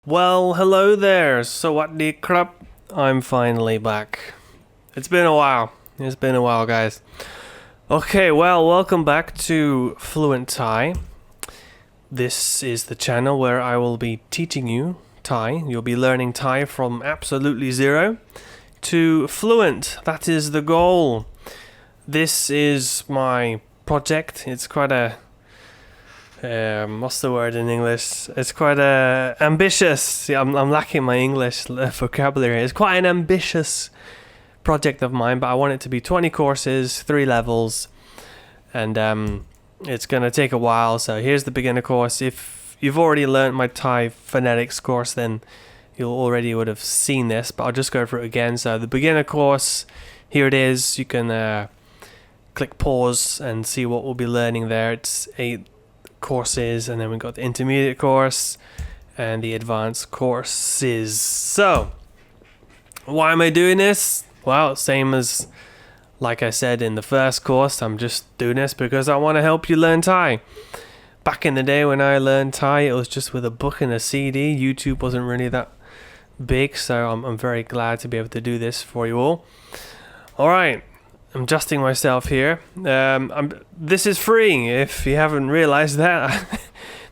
Well, hello there. สวัสดีครับ I'm finally back. It's been a while. It's been a while, guys. Okay, well, welcome back to Fluent Thai. This is the channel where I will be teaching you Thai. You'll be learning Thai from absolutely zero to fluent. That is the goal. This is my project. It's quite a what's the word in English? It's quite ambitious. See, I'm lacking my English vocabulary. It's quite an ambitious project of mine, but I want it to be 20 courses, 3 levels, and it's gonna take a while. So here's the beginner course. If you've already learned my Thai phonetics course, then you already would have seen this, but I'll just go through it again. So the beginner course, here it is. You can click pause and see what we'll be learning there. It's 8 courses, and then we've got the intermediate course and the advanced courses. So why am I doing this? Well, same as like I said in the first course, I'm just doing this because I want to help you learn Thai. Back in the day when I learned Thai, it was just with a book and a CD. YouTube wasn't really that big, so I'm very glad to be able to do this for you all. Alright, I'm adjusting myself here. This is free, if you haven't realized that.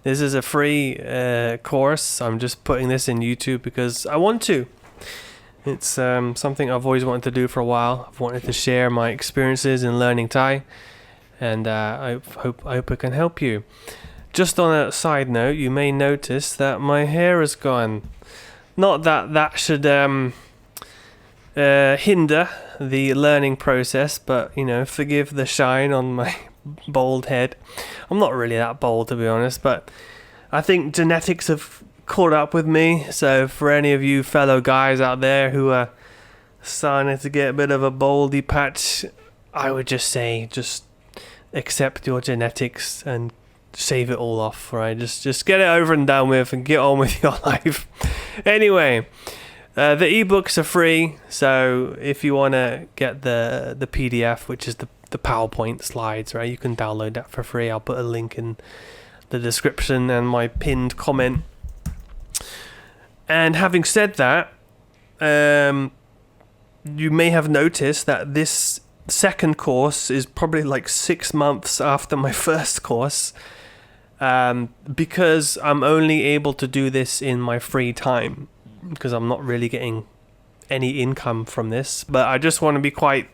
This is a free course. I'm just putting this in YouTube because I want to. It's something I've always wanted to do for a while. I've wanted to share my experiences in learning Thai, and I hope it can help you. Just on a side note, you may notice that my hair is gone. Not that should hinder the learning process, but forgive the shine on my bald head. I'm not really that bald, to be honest, but I think genetics have caught up with me. So for any of you fellow guys out there who are starting to get a bit of a baldy patch, I would just say just accept your genetics and shave it all off, right? Just get it over and done with and get on with your life. Anyway, the ebooks are free, so if you want to get the PDF, which is the PowerPoint slides, right, you can download that for free. I'll put a link in the description and my pinned comment. And having said that, you may have noticed that this second course is probably like 6 months after my first course, because I'm only able to do this in my free time, because I'm not really getting any income from this. But I just want to be quite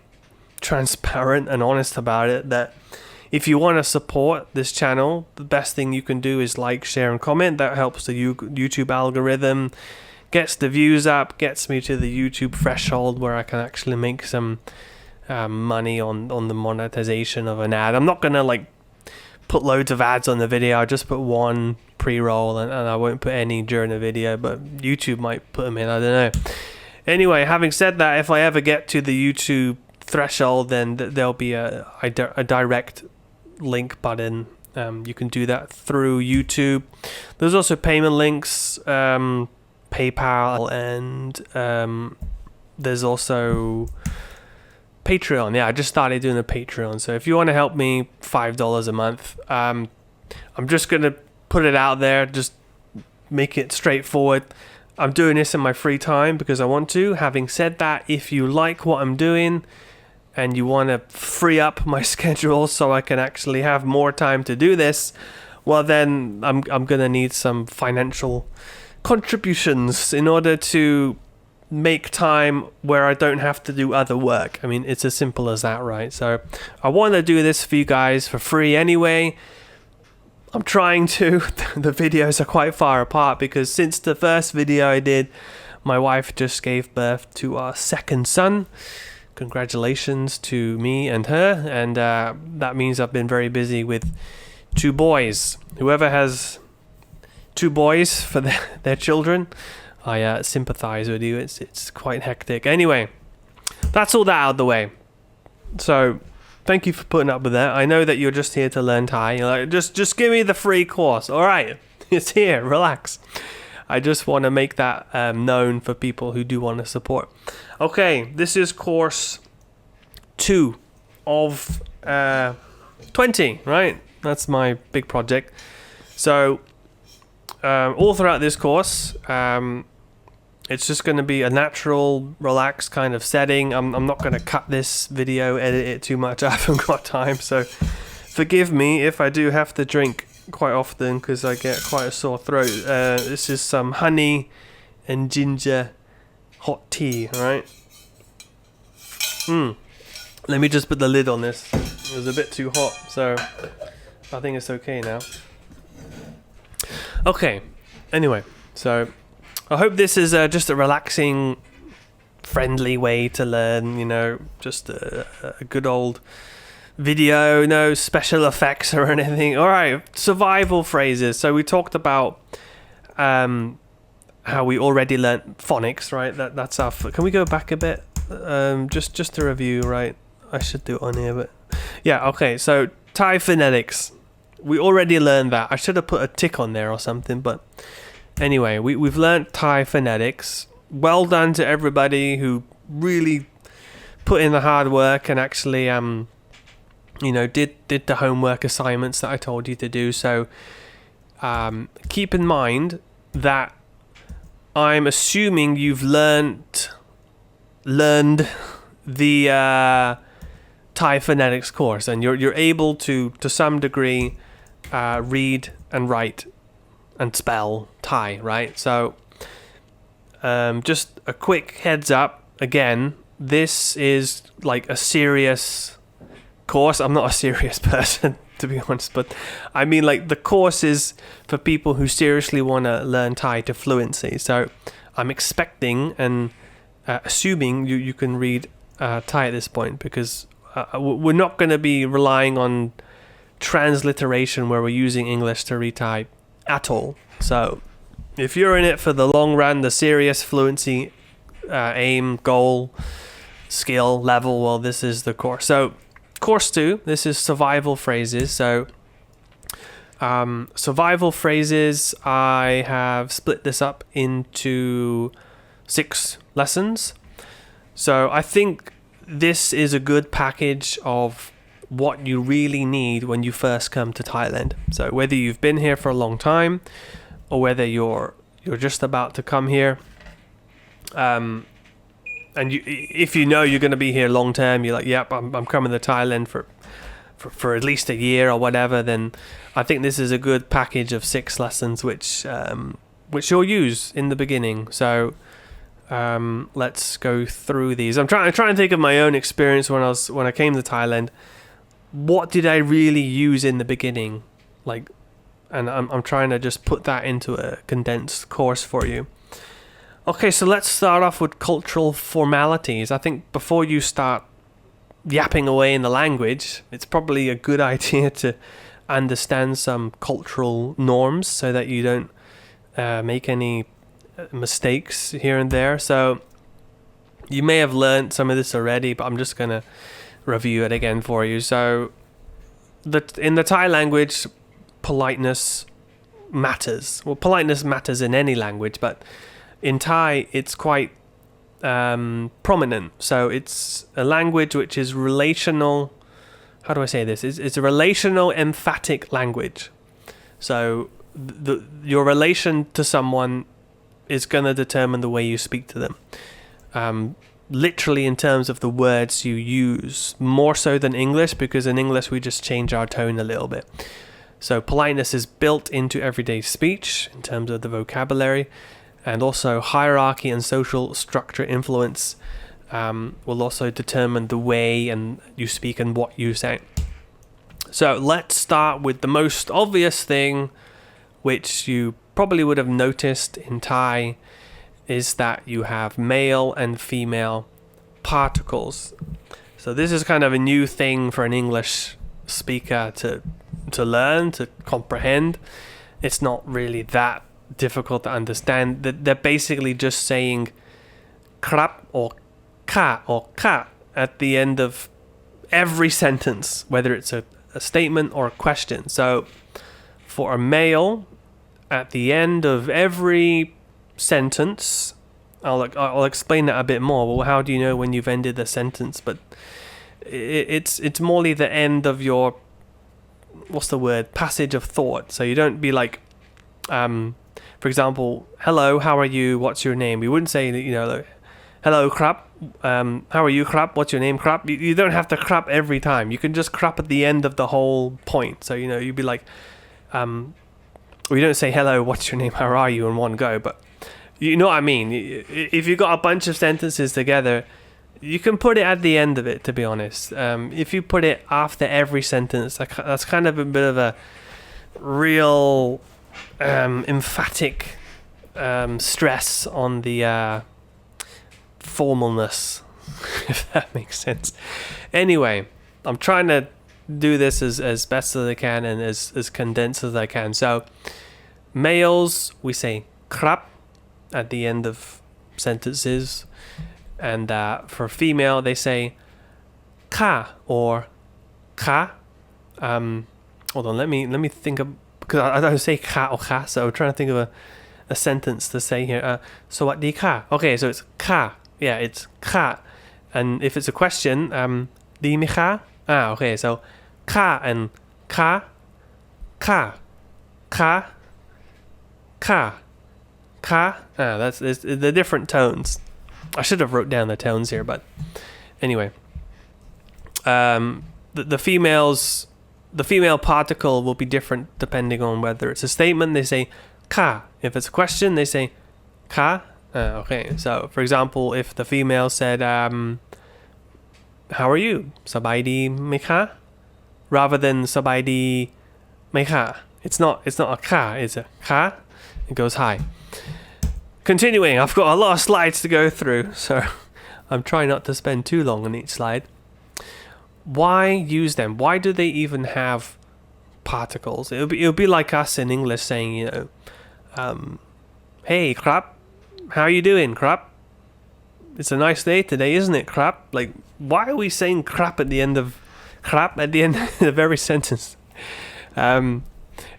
transparent and honest about it, that if you want to support this channel, the best thing you can do is like, share and comment. That helps the YouTube algorithm, gets the views up, gets me to the YouTube threshold where I can actually make some money on the monetization of an ad. I'm not gonna put loads of ads on the video. I'll just put one pre-roll and I won't put any during the video, but YouTube might put them in, I don't know. Anyway, having said that, if I ever get to the YouTube threshold, then there'll be a direct link button. You can do that through YouTube. There's also payment links, PayPal, and there's also Patreon. Yeah, I just started doing a Patreon. So if you want to help me, $5 a month. I'm just gonna put it out there, just make it straightforward. I'm doing this in my free time because I want to. Having said that, if you like what I'm doing and you want to free up my schedule so I can actually have more time to do this, well then I'm gonna need some financial contributions in order to make time where I don't have to do other work. I mean, it's as simple as that, right? So I want to do this for you guys for free anyway. I'm trying to. The videos are quite far apart because since the first video I did, my wife just gave birth to our second son. Congratulations to me and her, and that means I've been very busy with 2 boys. Whoever has 2 boys for their children, I sympathize with you. It's quite hectic. Anyway, that's all that out of the way. So thank you for putting up with that. I know that you're just here to learn Thai. You're like, just give me the free course. All right, it's here. Relax. I just want to make that known for people who do want to support. Okay, this is course 2 of 20, right? That's my big project. So all throughout this course, it's just going to be a natural, relaxed kind of setting. I'm not going to cut this video, edit it too much. I haven't got time, so forgive me if I do have to drink quite often because I get quite a sore throat. This is some honey and ginger hot tea, alright? Let me just put the lid on this. It was a bit too hot, so I think it's okay now. Okay, anyway, so I hope this is just a relaxing, friendly way to learn, just a good old video, no special effects or anything. Alright, survival phrases. So we talked about how we already learnt phonics, right? That's our... Can we go back a bit? Just to review, right? I should do it on here, but... Yeah, okay, so Thai phonetics. We already learned that. I should have put a tick on there or something, but... Anyway, we've learnt Thai phonetics. Well done to everybody who really put in the hard work and actually, did the homework assignments that I told you to do. So keep in mind that I'm assuming you've learned the Thai phonetics course, and you're able to some degree read and write and spell Thai, right? So just a quick heads up, again, this is like a serious course. I'm not a serious person, to be honest, but I mean, like, the course is for people who seriously want to learn Thai to fluency. So I'm expecting and assuming you can read Thai at this point, because we're not going to be relying on transliteration where we're using English to read Thai at all. So if you're in it for the long run, the serious fluency aim, goal, skill level, well, this is the course. So course 2, this is survival phrases. So survival phrases, I have split this up into 6 lessons. So I think this is a good package of what you really need when you first come to Thailand. So whether you've been here for a long time or whether you're just about to come here, and if you know you're going to be here long term, you're like, yep, I'm coming to Thailand for at least a year or whatever, then I think this is a good package of 6 lessons which you'll use in the beginning. So let's go through these. I'm trying to think of my own experience when I came to Thailand. What did I really use in the beginning? And I'm trying to just put that into a condensed course for you. Okay, so let's start off with cultural formalities. I think before you start yapping away in the language, it's probably a good idea to understand some cultural norms so that you don't make any mistakes here and there. So you may have learned some of this already, but I'm just going to review it again for you. So in the Thai language, politeness matters. Well, politeness matters in any language, but in Thai it's quite prominent. So it's a language which is relational. How do I say this? It's a relational emphatic language. So your relation to someone is going to determine the way you speak to them. Literally in terms of the words you use, more so than English, because in English we just change our tone a little bit. So politeness is built into everyday speech in terms of the vocabulary, and also hierarchy and social structure influence will also determine the way and you speak and what you say. So let's start with the most obvious thing, which you probably would have noticed in Thai, is that you have male and female particles. So this is kind of a new thing for an English speaker to learn, to comprehend. It's not really that difficult to understand. They're basically just saying krap or ka at the end of every sentence, whether it's a statement or a question. So for a male, at the end of every sentence, I'll explain that a bit more. Well, how do you know when you've ended the sentence? But it's morely the end of your, what's the word, passage of thought. So you don't be like for example, hello, how are you, what's your name? We wouldn't say, like, hello, krap, how are you, krap, what's your name, krap? You don't have to krap every time. You can just krap at the end of the whole point. So, you'd be like, we don't say hello, what's your name, how are you in one go, but you know what I mean. If you've got a bunch of sentences together, you can put it at the end of it, to be honest. If you put it after every sentence, that's kind of a bit of a real emphatic stress on the formalness, if that makes sense. Anyway, I'm trying to do this as best as I can and as condensed as I can. So males, we say krap at the end of sentences, and for female they say ka or ka. Hold on, let me think of, because I don't say ka or ka, so I'm trying to think of a sentence to say here. Sawadee ka. Okay, so it's ka. Yeah, it's ka. And if it's a question, di mi ka? Okay, so ka and ka, ka, ka, ka, ka. That's the different tones. I should have wrote down the tones here, but anyway. The female particle will be different depending on whether it's a statement. They say ka. If it's a question, they say ka. Okay, so for example, if the female said, how are you? Sabaidi me ka? Rather than sabaidi me ka. It's not a ka, it's a ka. It goes high. Continuing, I've got a lot of slides to go through, so I'm trying not to spend too long on each slide. Why use them? Why do they even have particles? It'll be like us in English saying, hey, krap, how are you doing, krap? It's a nice day today, isn't it, krap? Like, why are we saying krap at the end of every sentence? And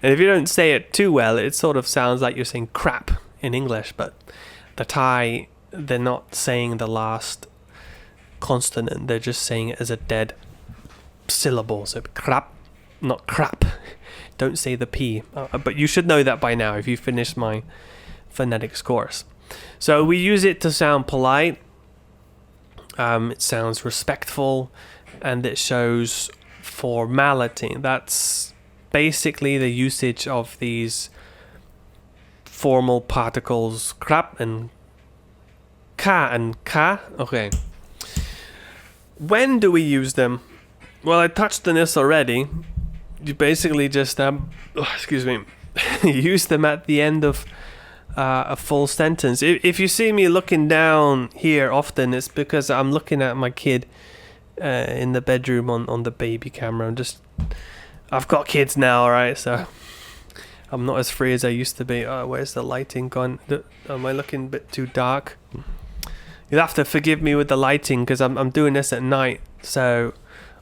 if you don't say it too well, it sort of sounds like you're saying crap in English, but the Thai, they're not saying the last consonant, they're just saying it as a dead syllable. So crap, not crap. Don't say the P. But you should know that by now if you finished my phonetics course. So we use it to sound polite. It sounds respectful, and it shows formality. That's basically the usage of these formal particles krap and ka. Okay. When do we use them? Well, I touched on this already. You basically just use them at the end of a full sentence. If you see me looking down here often, it's because I'm looking at my kid in the bedroom on the baby camera. I've got kids now, alright, so I'm not as free as I used to be. Where's the lighting gone? Am I looking a bit too dark? You'll have to forgive me with the lighting because I'm doing this at night, so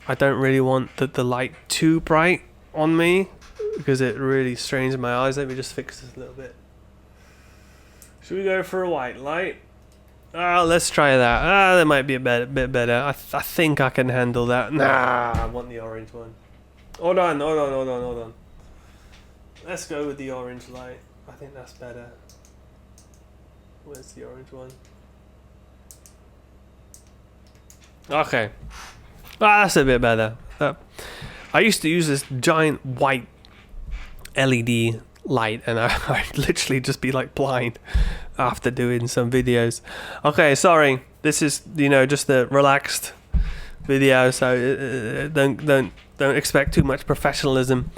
I don't really want the light too bright on me because it really strains my eyes. Let me just fix this a little bit. Should we go for a white light? Let's try that. That might be a bit better. I think I can handle that. Nah, I want the orange one. Hold on. Let's go with the orange light. I think that's better. Where's the orange one? Okay. That's a bit better. I used to use this giant white LED light and I'd literally just be like blind after doing some videos. Okay, sorry. This is, just a relaxed video, so don't expect too much professionalism.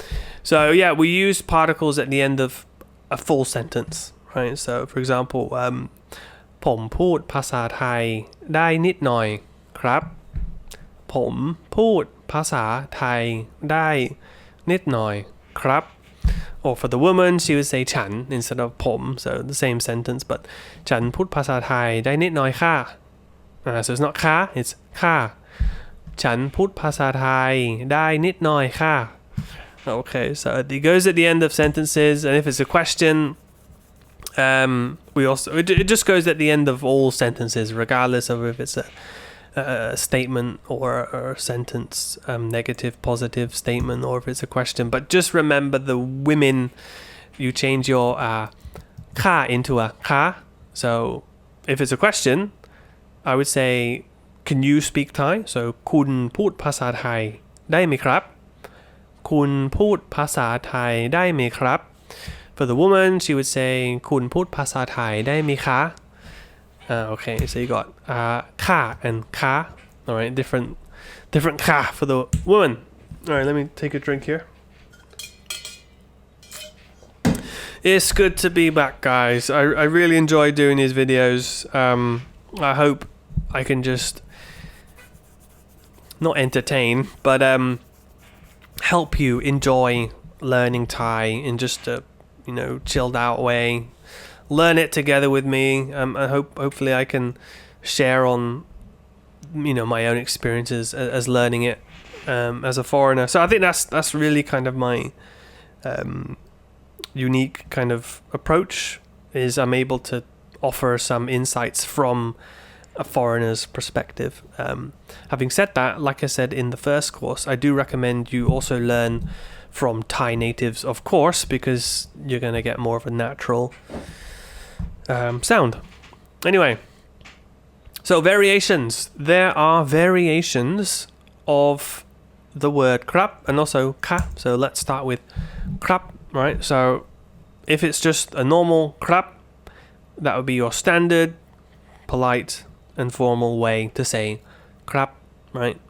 So yeah, we use particles at the end of a full sentence, right? So for example, ผมพูดภาษาไทยได้นิดหน่อยครับผมพูดภาษาไทยได้นิดหน่อยครับ Or for the woman, she would say ฉัน instead of ผม so the same sentence, but ฉันพูดภาษาไทยได้นิดหน่อยค่ะ so it's not ค่ะ it's ค่ะฉันพูดภาษาไทยได้นิดหน่อยค่ะ Okay, so it goes at the end of sentences, and if it's a question, it just goes at the end of all sentences, regardless of if it's a statement or a sentence, negative, positive statement, or if it's a question. But just remember the women, you change your ka into a ka. So if it's a question, I would say, can you speak Thai? So คุณพูดภาษาไทยได้ไหมครับคุณพูดภาษาไทยได้ไหมครับ For the woman, she would say คุณพูดภาษาไทยได้ไหมคะ Okay, so you got ka and ka. All right, different ka for the woman. All right, let me take a drink here. It's good to be back, guys. I really enjoy doing these videos. I hope I can just not entertain, but help you enjoy learning Thai in just a chilled out way. Learn it together with me. I hopefully I can share on my own experiences as learning it as a foreigner. So I think that's really kind of my unique kind of approach, is I'm able to offer some insights from a foreigner's perspective. Having said that, like I said in the first course, I do recommend you also learn from Thai natives, of course, because you're going to get more of a natural sound. Anyway, so variations. There are variations of the word krap and also ka. So let's start with krap, right? So if it's just a normal krap, that would be your standard, polite, and formal way to say krap, right?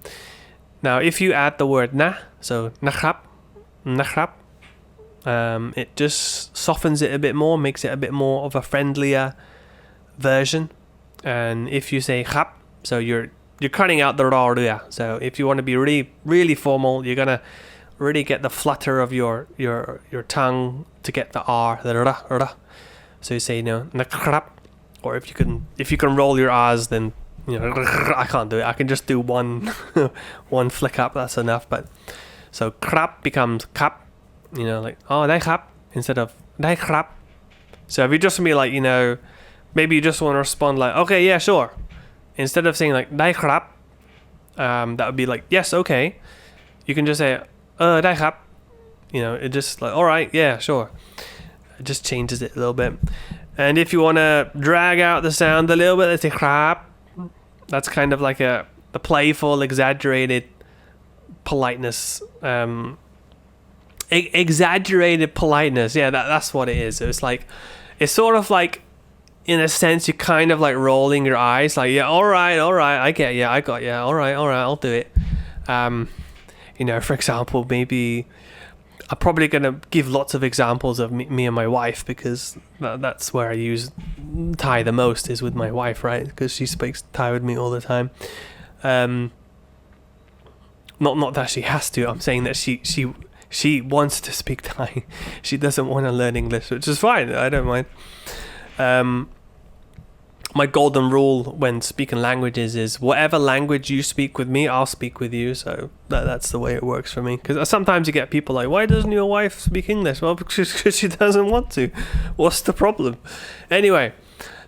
Now, if you add the word na, so nakrap, it just softens it a bit more, makes it a bit more of a friendlier version. And if you say khap, so you're cutting out the ra ria. So if you want to be really formal, you're gonna really get the flutter of your tongue to get the r, the ra. So you say nakrap, or if you can roll your r's, then I can't do it. I can just do one flick up. That's enough. But so krap becomes kap, likeได้ครับ instead of ได้ครับ. So if you just be like maybe you just want to respond like okay, yeah, sure, instead of saying like ได้ครับ that would be like yes, okay. You can just say ได้ครับ. It just like all right, yeah, sure. It just changes it a little bit. And if you want to drag out the sound a little bit, let's say ครับ. That's kind of like the playful, exaggerated politeness. Exaggerated politeness. Yeah, that's what it is. It's sort of like, in a sense, you're kind of like rolling your eyes, like, yeah, all right, I get you, I got you, all right, I'll do it. For example, maybe I'm probably gonna give lots of examples of me and my wife, because that's where I use Thai the most, is with my wife, right? Because she speaks Thai with me all the time. Not that she has to. I'm saying that she wants to speak Thai. She doesn't want to learn English, which is fine. I don't mind. My golden rule when speaking languages is whatever language you speak with me, I'll speak with you. So that's the way it works for me. Because sometimes you get people like, why doesn't your wife speak English? Well, because she doesn't want to. What's the problem? Anyway,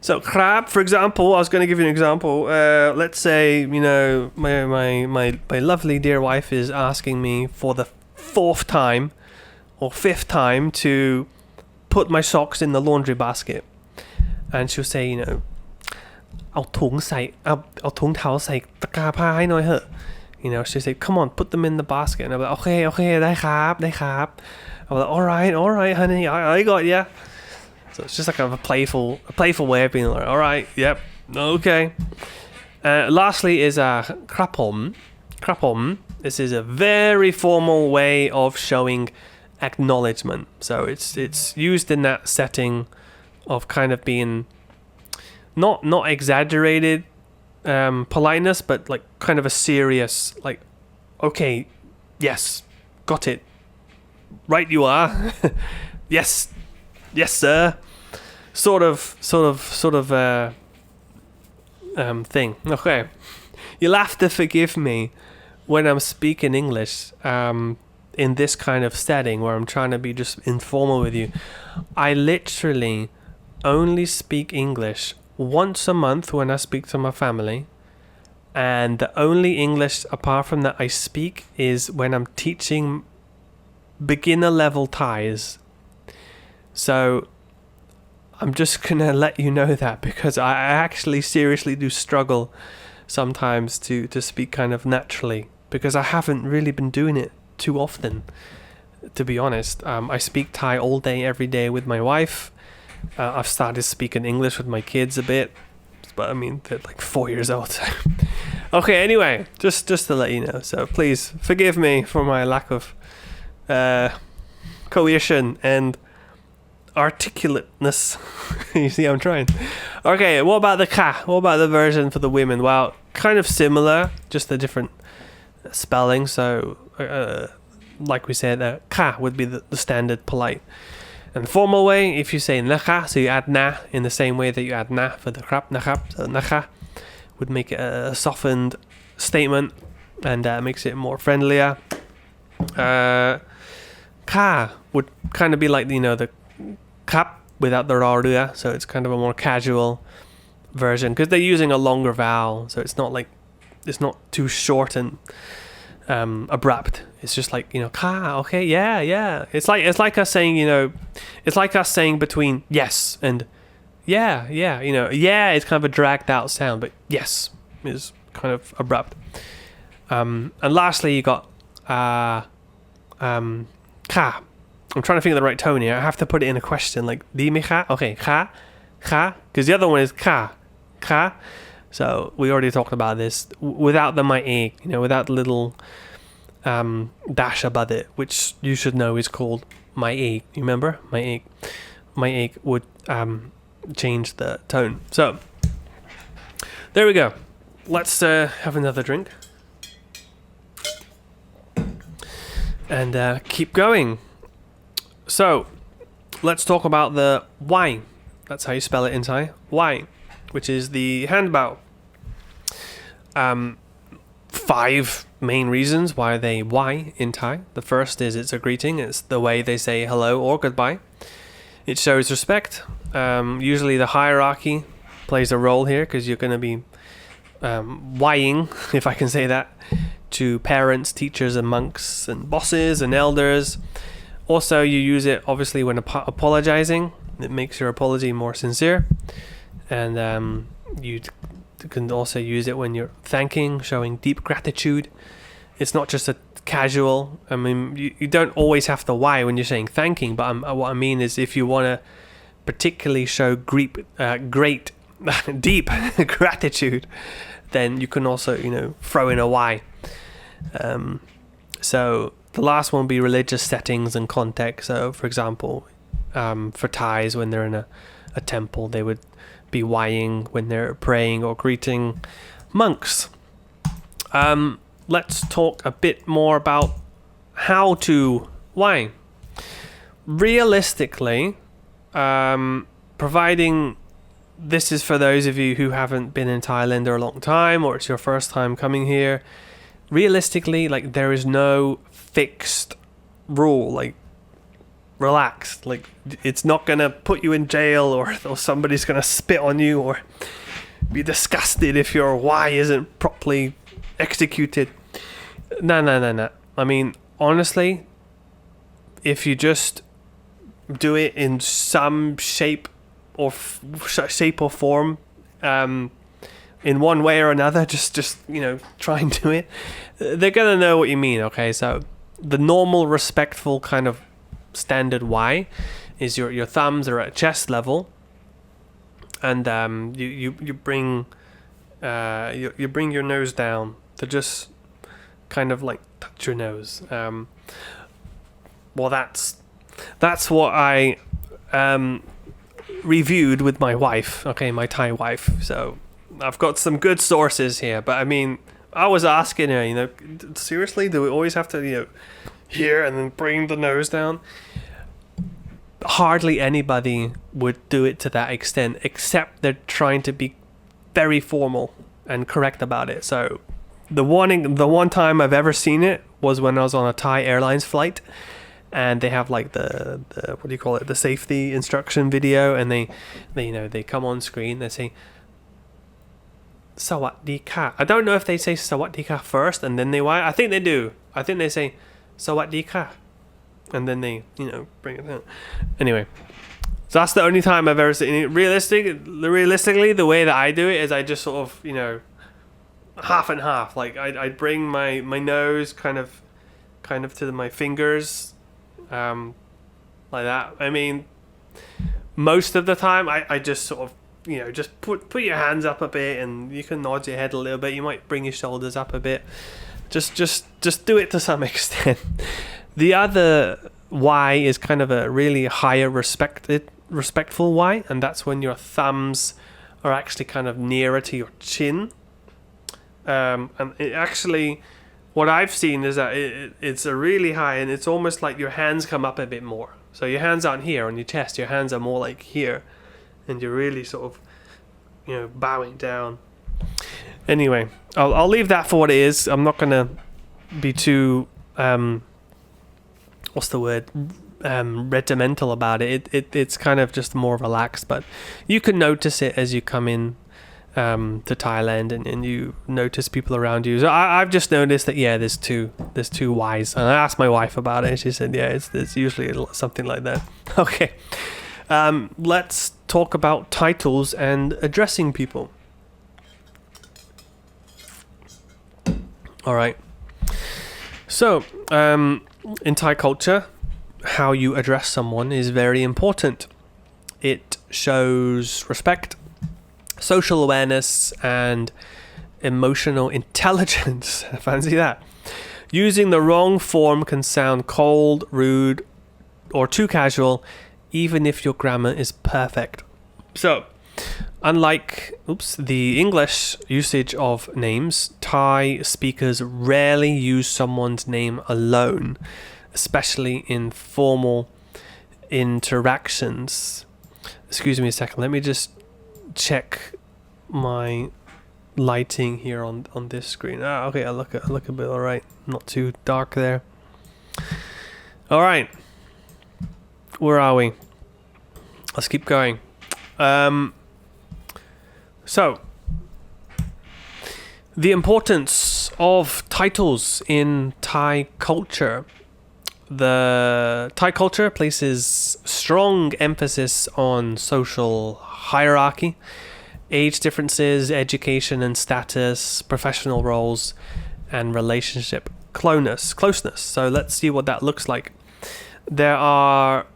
so krap, for example, I was going to give you an example. Let's say, my lovely dear wife is asking me for the 4th time or 5th time to put my socks in the laundry basket. And she'll say, เอาถุงเท้าใส่ตะกร้าผ้าให้หน่อยเหอะ she said, come on, put them in the basket. And I'm like, okay, ได้ครับ I'm like, all right, honey, I got ya. So it's just like a playful way of being like, all right, yep, okay. Lastly is ครับผม. This is a very formal way of showing acknowledgement. So it's used in that setting of kind of being not exaggerated politeness, but like kind of a serious, like, okay, yes, got it, right you are. yes sir, sort of thing. Okay, you'll have to forgive me when I'm speaking English in this kind of setting where I'm trying to be just informal with you. I literally only speak English once a month when I speak to my family, and the only English apart from that I speak is when I'm teaching beginner level Thais. So I'm just gonna let you know that because I actually seriously do struggle sometimes to speak kind of naturally because I haven't really been doing it too often, to be honest. I speak Thai all day, every day with my wife. I've started speaking English with my kids a bit, but I mean, they're like 4 years old. Okay, anyway, just to let you know. So please forgive me for my lack of cohesion and articulateness. You see, I'm trying. Okay, what about the ka? What about the version for the women? Well, kind of similar, just a different spelling. So, like we said, ka would be the standard polite. And formal way, if you say naka, so you add na in the same way that you add na for the krap, nakap. So naka would make it a softened statement and makes it more friendlier. Ka would kind of be like, the kap without the ra rua, so it's kind of a more casual version because they're using a longer vowel, so it's not too short and abrupt. It's just like, ka, okay, yeah. It's like us saying, it's like us saying between yes and yeah. Yeah, it's kind of a dragged out sound, but yes is kind of abrupt. And lastly, you got ka. I'm trying to think of the right tone here. I have to put it in a question, like di me ka? Okay, ka, because the other one is ka. So we already talked about this without the my egg, without the little dash above it, which you should know is called my egg. You remember my egg would change the tone. So there we go. Let's have another drink and keep going. So let's talk about the why. That's how you spell it in Thai. Why, which is the handbow. 5 main reasons why they why in Thai. The first is it's a greeting. It's the way they say hello or goodbye. It shows respect. Usually the hierarchy plays a role here because you're going to be whying, if I can say that, to parents, teachers and monks and bosses and elders. Also, you use it obviously when apologizing. It makes your apology more sincere. And you can also use it when you're thanking, showing deep gratitude. It's not just a casual. I mean, you don't always have to why when you're saying thanking, but what I mean is if you want to particularly show great deep gratitude, then you can also, throw in a why. So the last one would be religious settings and context. So, for example, for Thais, when they're in a temple, they would be whying when they're praying or greeting monks. Let's talk a bit more about how to why. Realistically, providing this is for those of you who haven't been in Thailand in a long time or it's your first time coming here, realistically, like, there is no fixed rule. Like, relax. Like, it's not gonna put you in jail or somebody's gonna spit on you or be disgusted if your why isn't properly executed. No. I mean, honestly, if you just do it in some shape or form, in one way or another, just try and do it. They're gonna know what you mean. Okay, so the normal, respectful kind of standard why is your thumbs are at chest level, and you bring your nose down to just kind of like touch your nose. Well, that's what I reviewed with my wife. Okay, my Thai wife. So I've got some good sources here, but I mean, I was asking her, seriously, do we always have to, here and then bring the nose down? Hardly anybody would do it to that extent, except they're trying to be very formal and correct about it. So the one time I've ever seen it was when I was on a Thai Airlines flight, and they have like the what do you call it, the safety instruction video, and they come on screen, they say Sawadee ka. I don't know if they say Sawadee ka first and then they why. I think they do. I think they say Sawadee ka and then they bring it down. Anyway, So that's the only time I've ever seen it. Realistically, the way that I do it is I just sort of, half and half. Like I bring my nose kind of to my fingers, like that. I mean, most of the time I just sort of, just put your hands up a bit, and you can nod your head a little bit. You might bring your shoulders up a bit. Just do it to some extent. The other Y is kind of a really higher respectful Y, and that's when your thumbs are actually kind of nearer to your chin. And it actually, what I've seen is that it's a really high, and it's almost like your hands come up a bit more. So your hands aren't here on your chest, your hands are more like here, and you're really sort of, bowing down. Anyway, I'll leave that for what it is. I'm not gonna be too regimental about it. It's kind of just more relaxed, but you can notice it as you come in to Thailand, and you notice people around you. So I've just noticed that there's two Ys, and I asked my wife about it, and she said it's usually something like that. Okay, let's talk about titles and addressing people. All right, so in Thai culture, how you address someone is very important. It shows respect, social awareness, and emotional intelligence. Fancy that. Using the wrong form can sound cold, rude, or too casual, even if your grammar is perfect. So, unlike the English usage of names, Thai speakers rarely use someone's name alone, especially in formal interactions. Excuse me a second, let me just check my lighting here on this screen. Okay, I look a bit alright, not too dark there. Alright, where are we? Let's keep going. So, the importance of titles in Thai culture. The Thai culture places strong emphasis on social hierarchy, age differences, education and status, professional roles, and relationship closeness. So let's see what that looks like. There's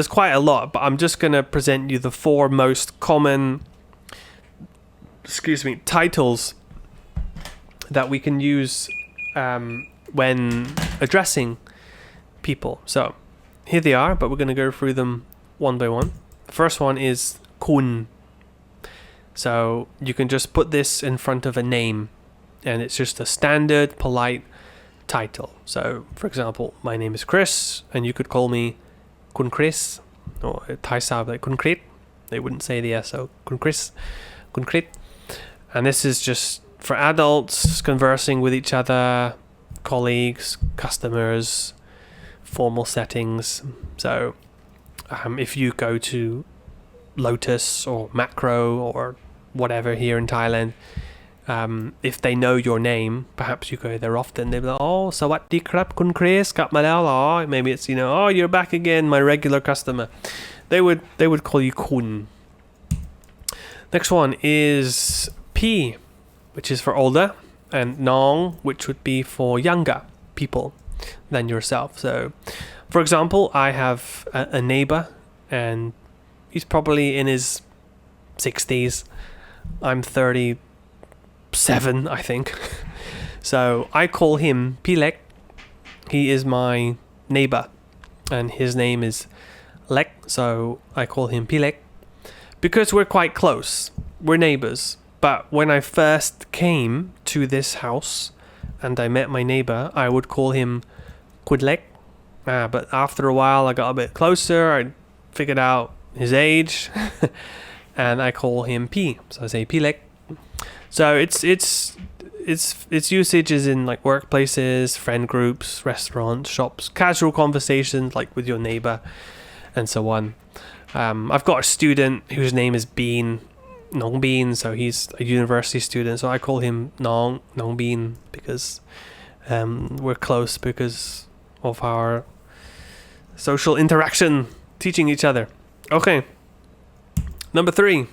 quite a lot, but I'm just going to present you the four most common titles that we can use when addressing people. So here they are, but we're going to go through them one by one. The first one is kun. So you can just put this in front of a name, and it's just a standard polite title. So for example, my name is Chris, and you could call me Kun Chris, or Thai sound like Kun Krit. They wouldn't say the S, so Kun Chris, Kun Krit. And this is just for adults conversing with each other, colleagues, customers, formal settings. So if you go to Lotus or Macro or whatever here in Thailand, if they know your name, perhaps you go there often, they'll be like, oh, sawadee krap kun Chris, kap ma lao lo. Maybe it's, oh, you're back again, my regular customer. They would call you kun. Next one is P, which is for older, and Nong, which would be for younger people than yourself. So, for example, I have a neighbor, and he's probably in his 60s. I'm 37, I think. So I call him Pilek. He is my neighbor, and his name is Lek, so I call him Pilek because we're quite close. We're neighbors. But when I first came to this house and I met my neighbor, I would call him Kudlek. But after a while, I got a bit closer. I figured out his age, and I call him P. So I say Pilek. So its usage is in like workplaces, friend groups, restaurants, shops, casual conversations like with your neighbor, and so on. I've got a student whose name is Bean, Nong Bean, so he's a university student, so I call him Nong Bean because we're close because of our social interaction teaching each other. Okay. Number 3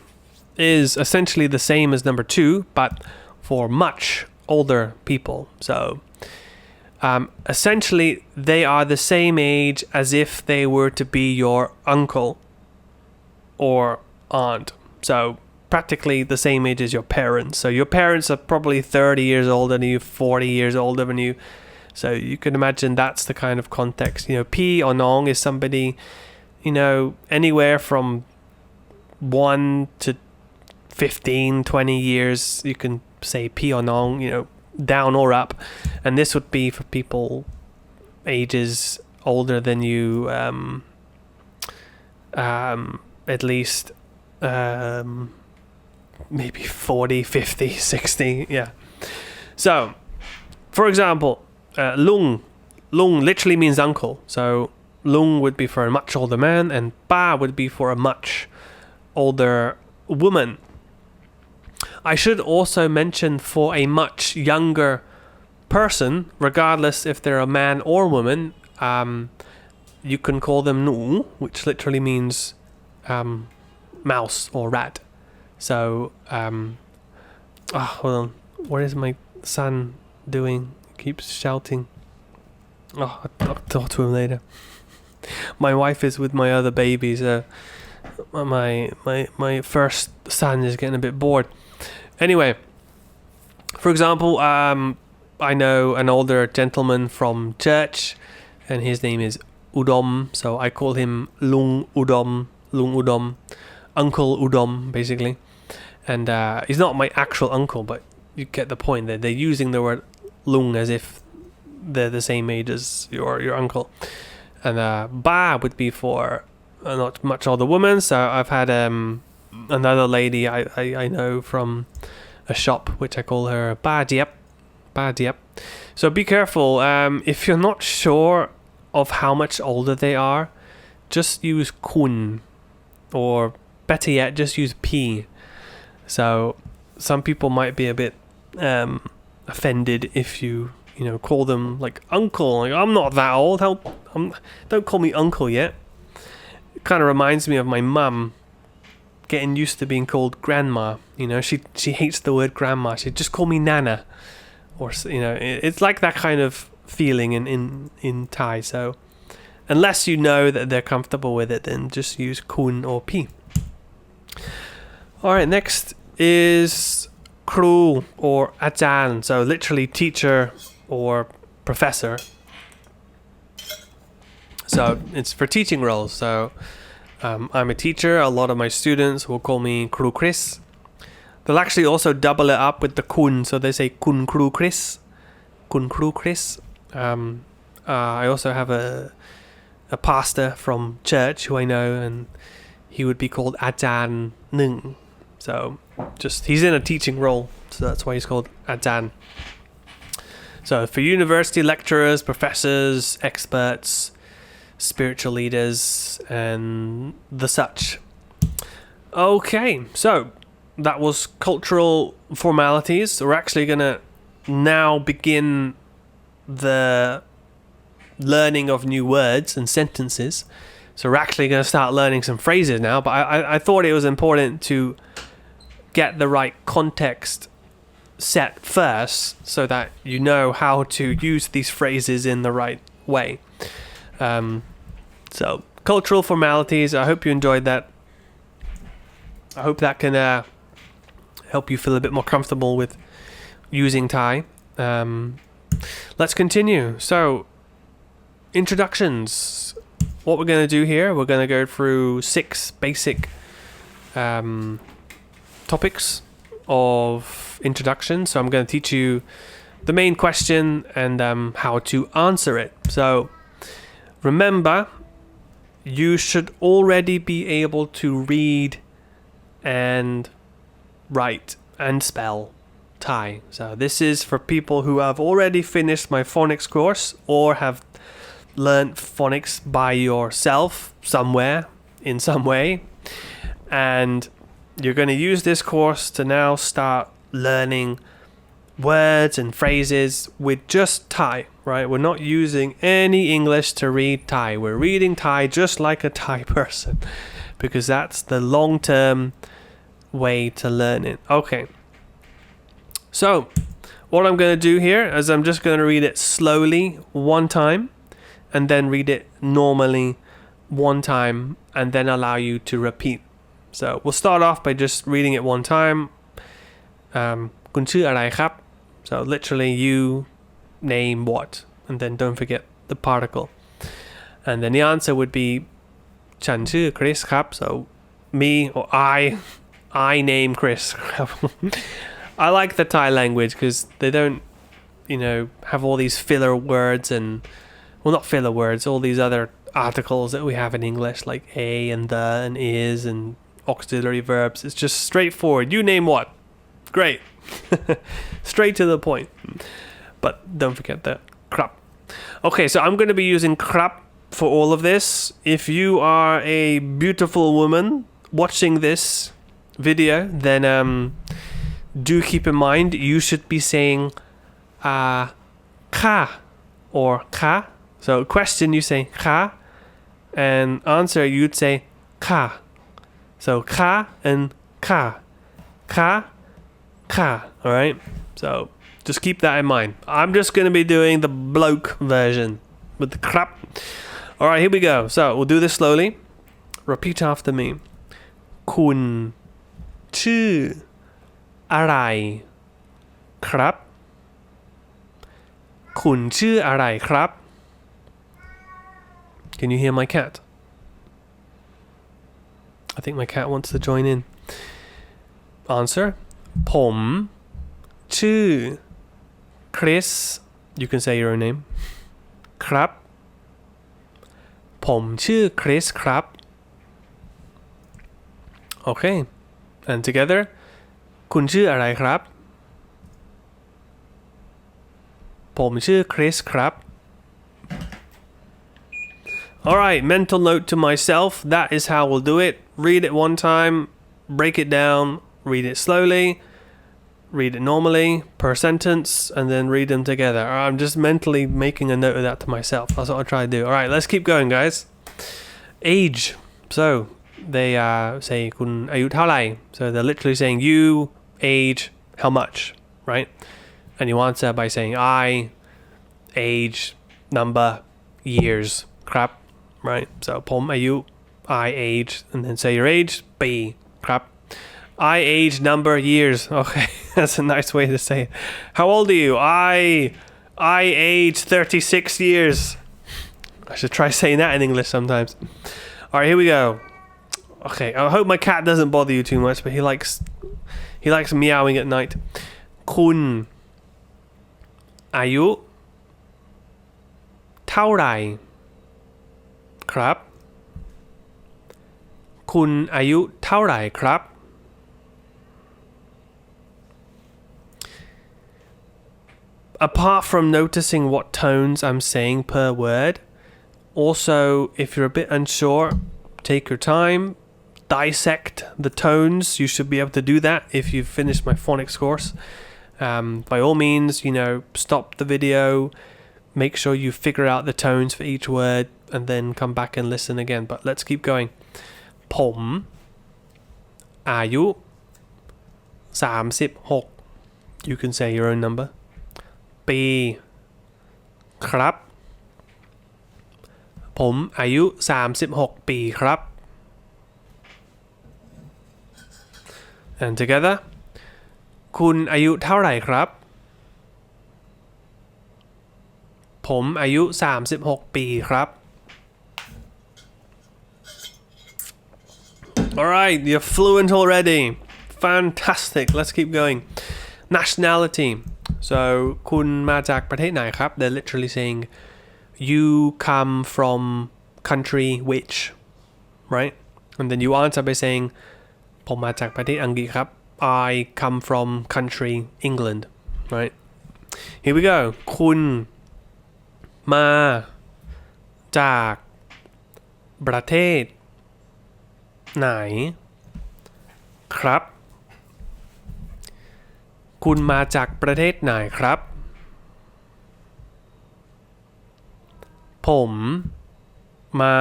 is essentially the same as number 2, but for much older people. So essentially they are the same age as if they were to be your uncle or aunt. So practically the same age as your parents. So your parents are probably 30 years older than you, 40 years older than you. So you can imagine that's the kind of context. P or nong is somebody, anywhere from 1 to 15, 20 years. You can say P or nong, down or up. And this would be for people ages older than you, at least maybe 40, 50, 60. Yeah. So, for example, lung literally means uncle. So lung would be for a much older man, and ba would be for a much older woman. I should also mention for a much younger person, regardless if they're a man or woman, you can call them nu, which literally means mouse or rat. So, hold on. What is my son doing? He keeps shouting. I'll talk to him later. My wife is with my other baby, so my first son is getting a bit bored. Anyway, for example, I know an older gentleman from church, and his name is Udom, so I call him Lung Udom, Uncle Udom, basically. And he's not my actual uncle, but you get the point that they're using the word Lung as if they're the same age as your uncle. And Ba would be for a not much older woman. So I've had another lady I know from a shop, which I call her Ba Diep. So be careful. If you're not sure of how much older they are, just use kun, or better yet, just use P. So some people might be a bit offended if you call them like uncle. Like, I'm not that old. Don't call me uncle yet. It kind of reminds me of my mum getting used to being called grandma. She hates the word grandma. She'd just call me nana, or it's like that kind of feeling in Thai. So unless you know that they're comfortable with it, then just use kun or P. Alright, next is kru or ajan, so literally teacher or professor. So it's for teaching roles. So I'm a teacher. A lot of my students will call me Kru Chris. They'll actually also double it up with the kun, so they say kun Kru Chris. Kun Kru Chris. I also have a pastor from church who I know, and he would be called Ajan Nung. So he's in a teaching role, so that's why he's called Ajan. So for university lecturers, professors, experts, spiritual leaders, and the such. Okay, so that was cultural formalities. We're actually going to now begin the learning of new words and sentences. So we're actually going to start learning some phrases now, but I thought it was important to get the right context set first so that you know how to use these phrases in the right way. So cultural formalities, I hope you enjoyed that. I hope that can help you feel a bit more comfortable with using Thai. Let's continue. So introductions. What we're going to do here, we're going to go through 6 basic topics of introduction. So I'm going to teach you the main question and how to answer it. So remember, you should already be able to read and write and spell Thai. So this is for people who have already finished my phonics course or have learned phonics by yourself somewhere in some way, and you're going to use this course to now start learning words and phrases with just Thai, right? We're not using any English to read Thai. We're reading Thai just like a Thai person because that's the long-term way to learn it. Okay. So, what I'm going to do here is I'm just going to read it slowly one time and then read it normally one time and then allow you to repeat. So, we'll start off by just reading it one time. คุณชื่ออะไรครับ So literally you name what and then don't forget the particle. And then the answer would be ฉันชื่อ Chris ครับ So me or I name Chris. I like the Thai language because they don't, have all these filler words and, well, not filler words, all these other articles that we have in English like a and the and is and auxiliary verbs. It's just straightforward. You name what? Great. Straight to the point. But don't forget the krap. Okay, so I'm going to be using krap for all of this. If you are a beautiful woman watching this video, then do keep in mind you should be saying ka or ka. So question you say ka and answer you'd say ka. So ka and ka. Ka. All right, so just keep that in mind. I'm just going to be doing the bloke version with the crap. All right, here we go. So we'll do this slowly. Repeat after me. คุณชื่ออะไรครับ คุณชื่ออะไรครับ Can you hear my cat? I think my cat wants to join in. Answer. ผมชื่อ Chris You can say your own name ครับ ผมชื่อ Chris ครับ Okay and together คุณชื่ออะไรครับ ผมชื่อ Chris ครับ Alright, mental note to myself. That is how we'll do it. Read it one time, break it down, read it slowly, read it normally per sentence, and then read them together. I'm just mentally making a note of that to myself. That's what I'll try to do. Alright, let's keep going, guys. Age. So, they say คุณอายุเท่าไหร่ So they're literally saying you, age, how much, right? And you answer by saying I, age, number, years, ครับ right? So ผมอายุ I age, and then say your age, ปี ครับ I age, number, years. Okay, that's a nice way to say it. How old are you? I age 36 years. I should try saying that in English sometimes. All right, here we go. Okay, I hope my cat doesn't bother you too much, but he likes meowing at night. คุณอายุเท่าไหร่ครับ คุณอายุเท่าไหร่ครับ Apart from noticing what tones I'm saying per word, also if you're a bit unsure, take your time, dissect the tones. You should be able to do that if you've finished my phonics course. By all means, stop the video, make sure you figure out the tones for each word, and then come back and listen again. But let's keep going. ผมอายุ36 You can say your own number. ปีครับ ผมอายุ36 ปีครับ And together คุณอายุเท่าไหร่ครับ ผมอายุ36 ปีครับ Alright, you're fluent already. Fantastic. Let's keep going. Nationality. So คุณมาจากประเทศไหนครับ They're literally saying you come from country which, right? And then you answer by saying ผมมาจากประเทศอังกฤษครับ I come from country England, right? Here we go. คุณมาจากประเทศไหนครับ คุณมาจากประเทศไหนครับผมมา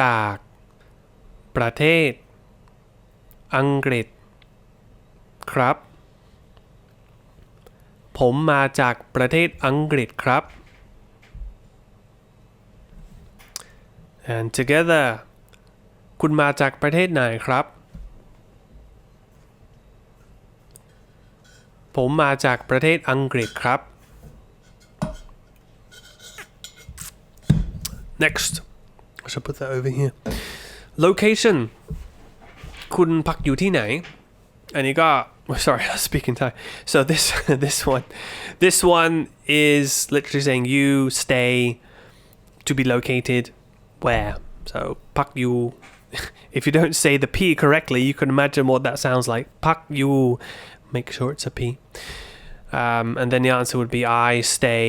จากประเทศอังกฤษครับผมมาจากประเทศอังกฤษครับ and together คุณมาจากประเทศไหนครับผมมาจากประเทศอังกฤษครับ next I should put that over here location คุณพักอยู่ที่ไหนอันนี้ก็ sorry I was speaking Thai so this one is literally saying you stay to be located where so พักอยู่ if you don't say the P correctly you can imagine what that sounds like พักอยู่ make sure it's a P and then the answer would be I stay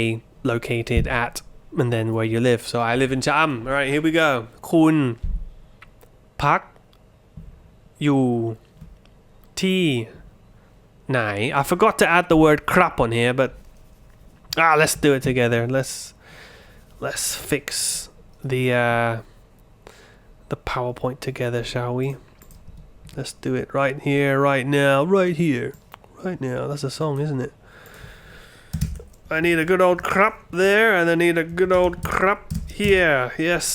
located at and then where you live so I live in Cham alright here we go คุณพักอยู่ที่ไหน I forgot to add the word crap on here but let's do it together let's fix the PowerPoint together shall we let's do it right here right now right here right now that's a song isn't it I need a good old crap there and I need a good old crap here yes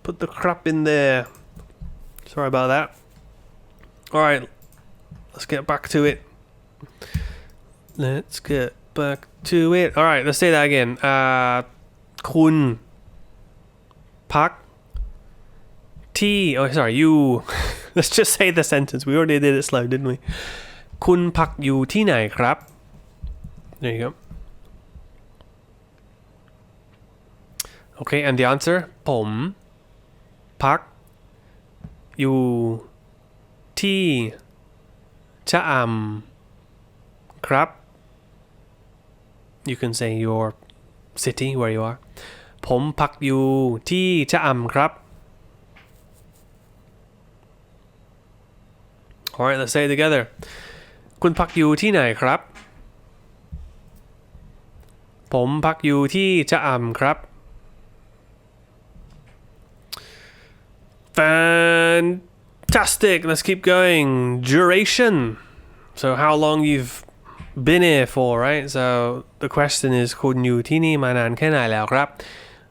put the crap in there sorry about that alright let's get back to it alright let's say that again คุณพักที่ sorry you let's just say the sentence we already did it slow didn't we คุณพักอยู่ที่ไหนครับ there you go okay and the answer ผมพักอยู่ที่ชะอำครับ you can say your city where you are ผมพักอยู่ที่ชะอำครับ alright let's say it together คุณพักอยู่ที่ไหนครับผมพักอยู่ที่ชะอำครับ fantastic let's keep going duration so how long you've been here for right so the question is คุณอยู่ที่นี่มานานแค่ไหนแล้วครับ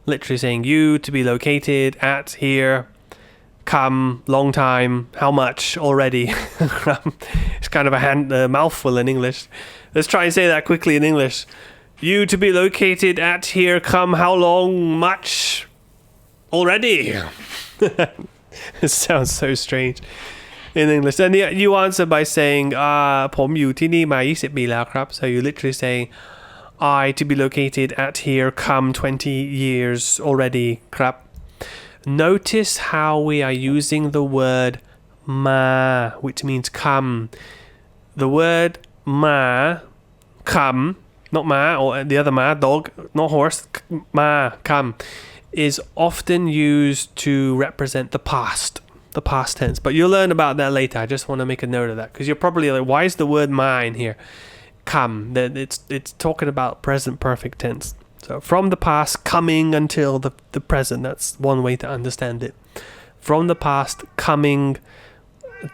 literally saying you to be located at here come long time how much already it's kind of a mouthful in English let's try and say that quickly in English you to be located at here come how long much already it sounds so strange in English and you answer by saying ผมอยู่ที่นี่มา20 ปีแล้วครับ so you literally say I to be located at here come 20 years already ครับ notice how we are using the word ma which means come the word ma come not ma or the other ma dog not horse ma come is often used to represent the past tense but you'll learn about that later I just want to make a note of that because you're probably like why is the word ma in here come that it's talking about present perfect tense so from the past coming until the present that's one way to understand it from the past coming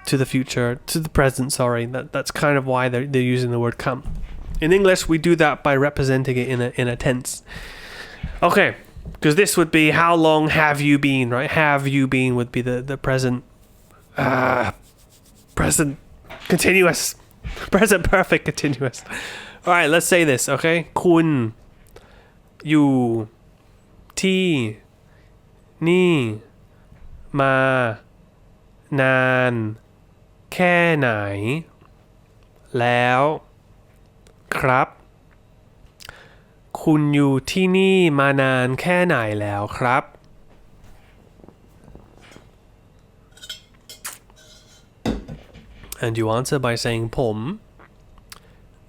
to the future to the present sorry that's kind of why they're using the word come in English we do that by representing it in a tense okay because this would be how long have you been right have you been would be the present continuous present perfect continuous alright let's say this okay คุณอยู่ที่นี่มานานแค่ไหนแล้วครับคุณอยู่ที่นี่มานานแค่ไหนแล้วครับ and you answer by saying ผม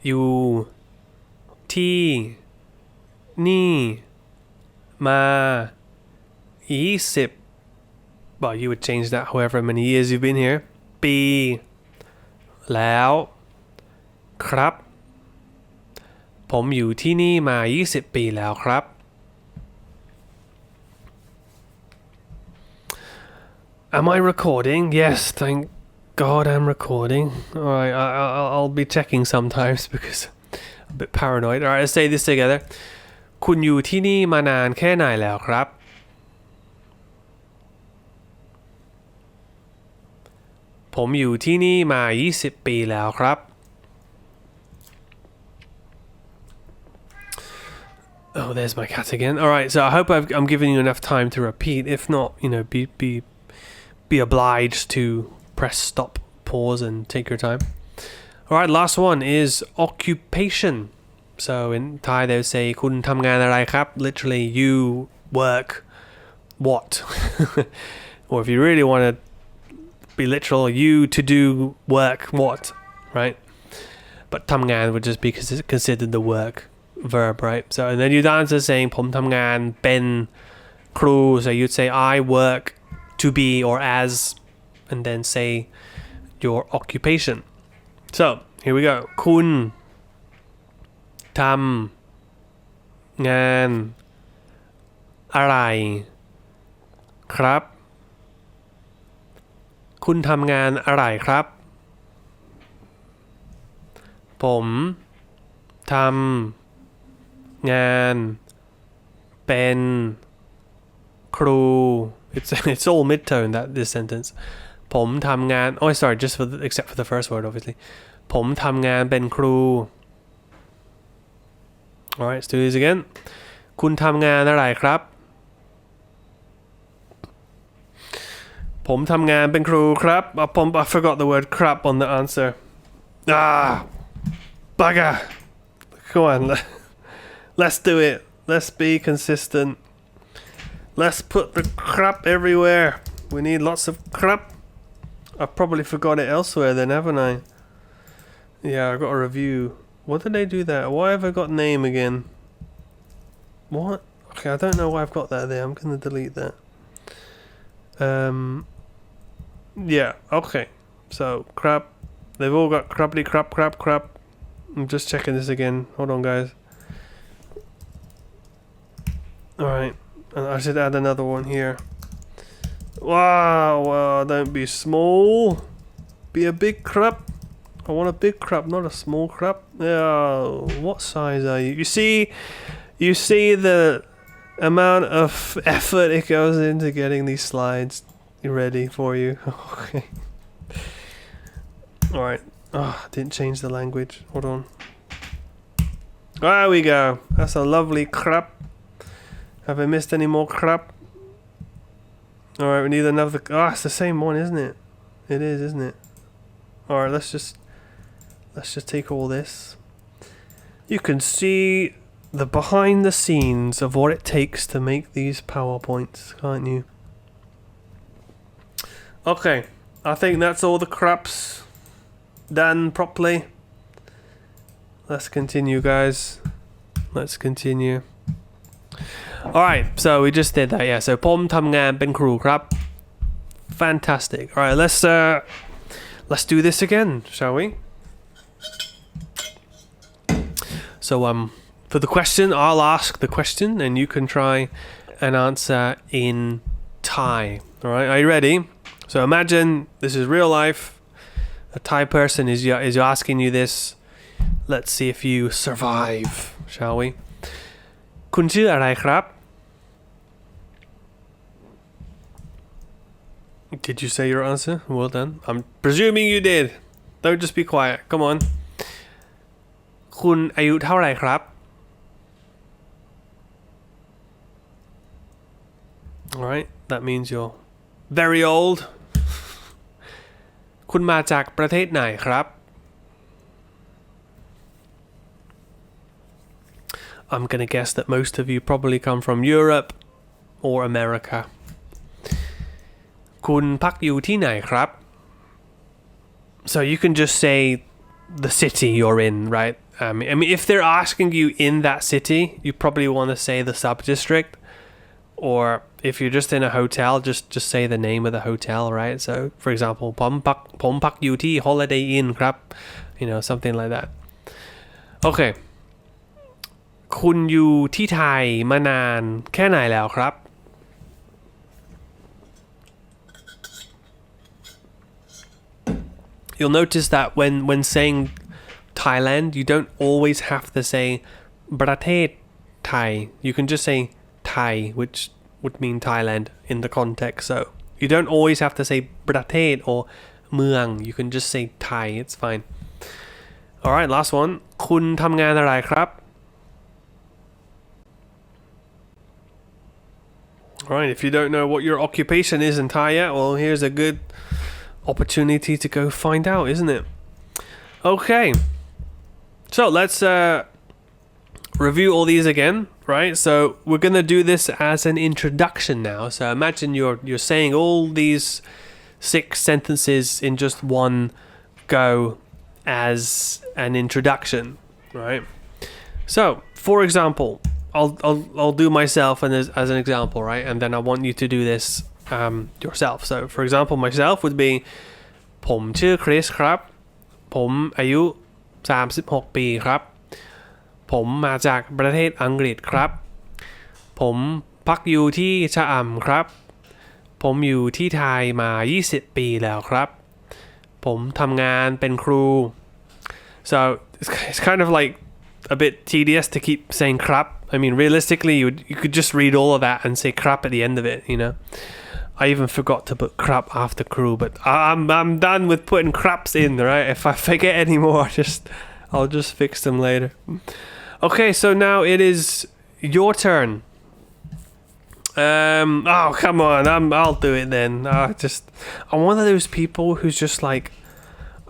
อยู่ที่นี่มา20 well you would change that however many years you've been here ปีแล้ว ครับ ผมอยู่ที่นี่มา20 ปีแล้วครับ Am I recording? Yes, thank God I'm recording. Alright, I'll be checking sometimes because I'm a bit paranoid. Alright, let's say this together. คุณอยู่ที่นี่มานานแค่ไหนแล้วครับ ผมอยู่ที่นี่มา20 ปีแล้วครับ Oh, there's my cat again. Alright, so I hope I'm giving you enough time to repeat. If not, be obliged to press stop, pause, and take your time. Alright, last one is occupation. So in Thai they would say คุณทำงานอะไรครับ literally you work what. Or if you really want to be literal, you to do work what, right? But ทำงาน would just be considered the work verb, right? So and then you'd answer saying ผมทำงานเป็นครู so you'd say I work to be or as, and then say your occupation. So here we go. คุณทำงานอะไรครับ คุณทำงานอะไรครับ ผมทำงานเป็นครู it's all mid-tone that this sentence ผมทำงาน oh sorry just for except for the first word obviously ผมทำงานเป็นครู alright let's do this again คุณทำงานอะไรครับ ผมทำงานเป็นครูครับ I forgot the word crap on the answer. Bugger. Come on. Let's do it. Let's be consistent. Let's put the crap everywhere. We need lots of crap. I've probably forgot it elsewhere then, haven't I? Yeah, I got a review. What did they do that? Why have I got name again? What? Okay, I don't know why I've got that there. I'm going to delete that. Yeah, okay. So, crap. They've all got crappity crap. I'm just checking this again. Hold on, guys. Alright. And I should add another one here. Wow, don't be small. Be a big crap. I want a big crap, not a small crap. Oh, what size are you? You see the amount of effort it goes into getting these slides ready for you. Okay. Alright. Oh, didn't change the language. Hold on. There we go. That's a lovely crap. Have I missed any more crap? Alright, we need another. Ah, it's the same one, isn't it? It is, isn't it? Alright, let's just take all this. You can see the behind the scenes of what it takes to make these PowerPoints, can't you? Okay, I think that's all the craps done properly. Let's continue, guys. Let's continue. Alright, so we just did that, yeah. So ผมทำงานเป็นครูครับ Fantastic. Alright, let's do this again, shall we? So for the question, I'll ask the question and you can try and answer in Thai. Alright, are you ready? So imagine this is real life. A Thai person is asking you this. Let's see if you survive, shall we? คุณชื่ออะไรครับ Did you say your answer? Well done. I'm presuming you did. Don't just be quiet. Come on. คุณอายุเท่าไหร่ครับ Alright, that means you're very old. คุณมาจากประเทศไหนครับ I'm gonna guess that most of you probably come from Europe or America. คุณพักอยู่ที่ไหนครับ So you can just say the city you're in, right? I mean, if they're asking you in that city, you probably want to say the sub-district. Or if you're just in a hotel, just say the name of the hotel, right? So, for example, ผมพักอยู่ที่ Holiday Inn ครับ You know, something like that. โอเคคุณอยู่ที่ไทยมานานแค่ไหนแล้วครับ You'll notice that when saying Thailand you don't always have to say ประเทศไทย you can just say Thai which would mean Thailand in the context so you don't always have to say ประเทศ or เมือง you can just say Thai it's fine alright last one คุณทำงานอะไรครับ alright if you don't know what your occupation is in Thai yet well here's a good opportunity to go find out isn't it okay so let's review all these again right so we're gonna do this as an introduction now so imagine you're saying all these 6 sentences in just one go as an introduction right so for example I'll do myself and as an example right and then I want you to do this yourself so for example myself would be ผมชื่อคริสครับผมอายุ36 ปีครับผมมาจากประเทศอังกฤษครับผมพักอยู่ที่ชะอำครับผมอยู่ที่ไทยมา20 ปีแล้วครับผมทำงานเป็นครู so it's kind of like a bit tedious to keep saying crap I mean realistically you could just read all of that and say crap at the end of it you know I even forgot to put crap after crew but I'm done with putting craps in right if I forget any more I'll just fix them later okay so now it is your turn oh come on I'll do it then I'm one of those people who's just like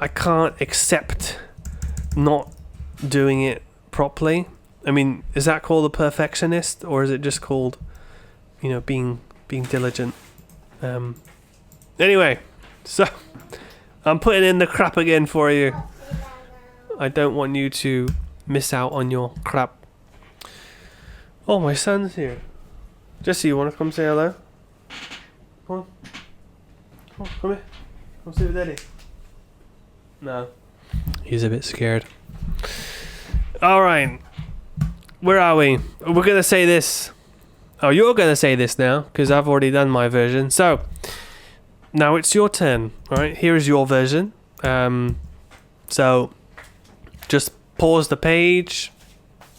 I can't accept not doing it properly I mean is that called a perfectionist or is it just called you know being diligent anyway so I'm putting in the crap again for you I don't want you to miss out on your crap oh my son's here Jesse you want to come say hello come on come here come sit with Daddy no he's a bit scared alright where are we we're gonna say this oh you're gonna say this now because I've already done my version so now it's your turn alright here is your version so just pause the page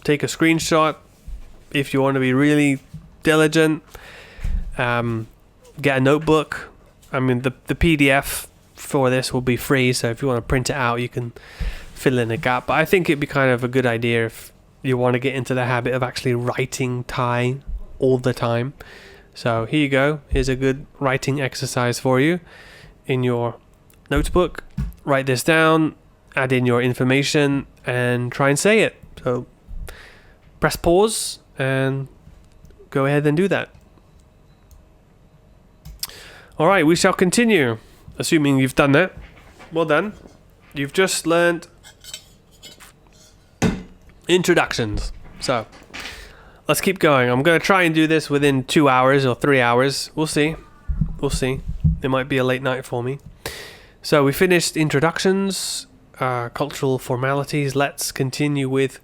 take a screenshot if you want to be really diligent get a notebook I mean the PDF for this will be free so if you want to print it out you can fill in a gap but I think it'd be kind of a good idea if you want to get into the habit of actually writing Thai all the time so here you go here's a good writing exercise for you in your notebook write this down add in your information and try and say it so press pause and go ahead and do that alright we shall continue assuming you've done that well done you've just learned introductions so let's keep going I'm going to try and do this within 2 hours or 3 hours we'll see it might be a late night for me so we finished introductions cultural formalities let's continue with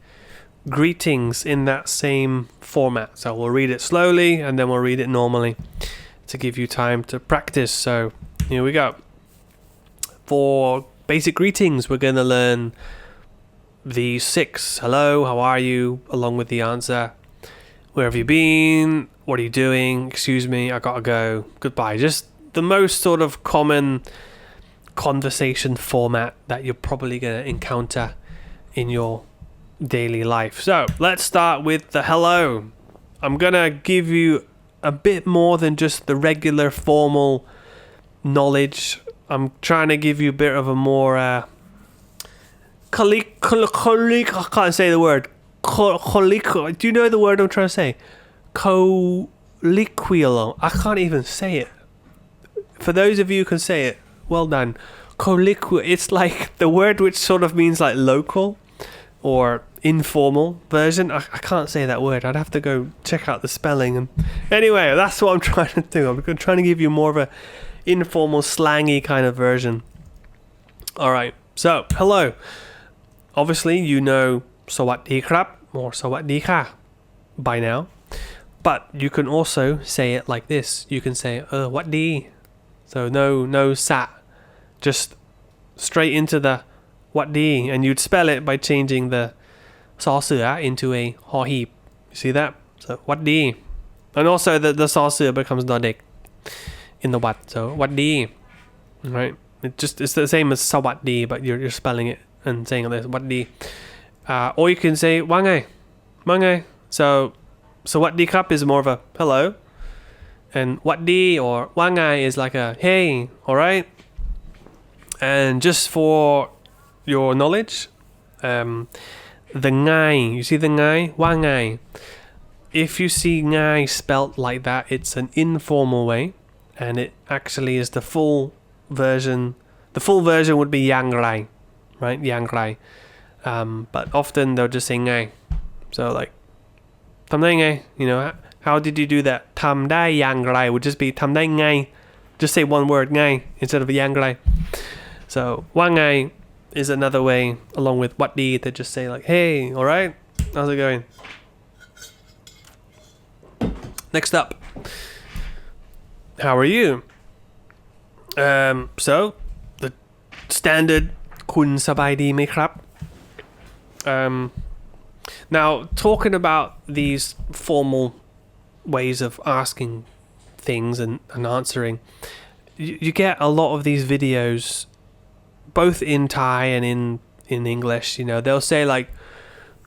greetings in that same format so we'll read it slowly and then we'll read it normally to give you time to practice so here we go for basic greetings we're going to learn the 6 hello how are you along with the answer where have you been what are you doing excuse me I gotta go goodbye just the most sort of common conversation format that you're probably going to encounter in your daily life so let's start with the hello I'm gonna give you a bit more than just the regular formal knowledge I'm trying to give you a bit of a more I can't say the word do you know the word I'm trying to say colloquial I can't even say it for those of you who can say it well done colloquial it's like the word which sort of means like local or informal version I can't say that word I'd have to go check out the spelling and anyway that's what I'm trying to do I'm trying to give you more of a informal slangy kind of version alright so hello obviously you know สวัสดีครับ or สวัสดีค่ะ by now. But you can also say it like this. You can say หวัดดี so no sa, just straight into the หวัดดี and you'd spell it by changing the ซอเสือ into a หอหีบ you see that? So หวัดดี and also the ซอเสือ becomes ดอเด็ก in the วัด so หวัดดี right? It's the same as สวัสดี but you're spelling it and saying it as หวัดดี or you can say ว่าไง ว่าไง so สวัสดีครับ is more of a hello, and หวัดดี or ว่าไง is like a hey, alright. And just for your knowledge, the ngai, you see the ngai, ว่าไง if you see ngai spelt like that, it's an informal way, and it actually is the full version. The full version would be อย่างไร right? อย่างไร but often they'll just say ngai, so like ทำได้ไง you know, how did you do that? ทำได้อย่างไร would just be ทำได้ไง just say one word ไง instead of อย่างไร. So ว่าไง is another way, along with หวัดดี, to just say like hey, alright, how's it going? Next up, how are you? So the standard คุณสบายดีไหมครับ now talking about these formal ways of asking things and answering, you get a lot of these videos both in Thai and in English. You know, they'll say like,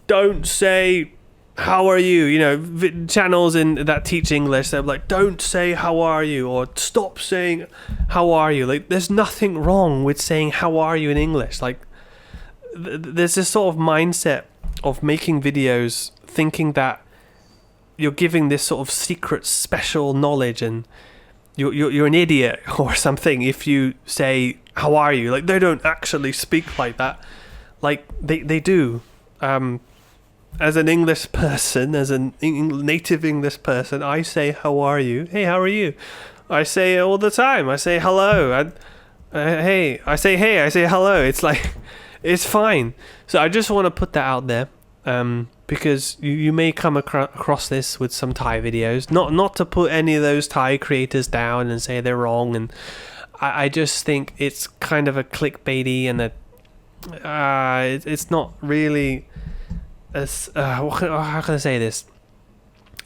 don't say how are you, you know, channels in that teach English, they're like, don't say how are you, or stop saying how are you. Like, there's nothing wrong with saying how are you in English. Like, there's this sort of mindset of making videos thinking that you're giving this sort of secret special knowledge, and you're an idiot or something if you say how are you. Like, they don't actually speak like that. Like, they do. As an English person, as a native English person, I say how are you? Hey, how are you? I say it all the time. I say hello. Hey, I say hey, I say hello. It's like, it's fine. So I just want to put that out there, because you may come across this with some Thai videos. Not to put any of those Thai creators down and say they're wrong, and I just think it's kind of a clickbaity, and it's not really as how can I say this?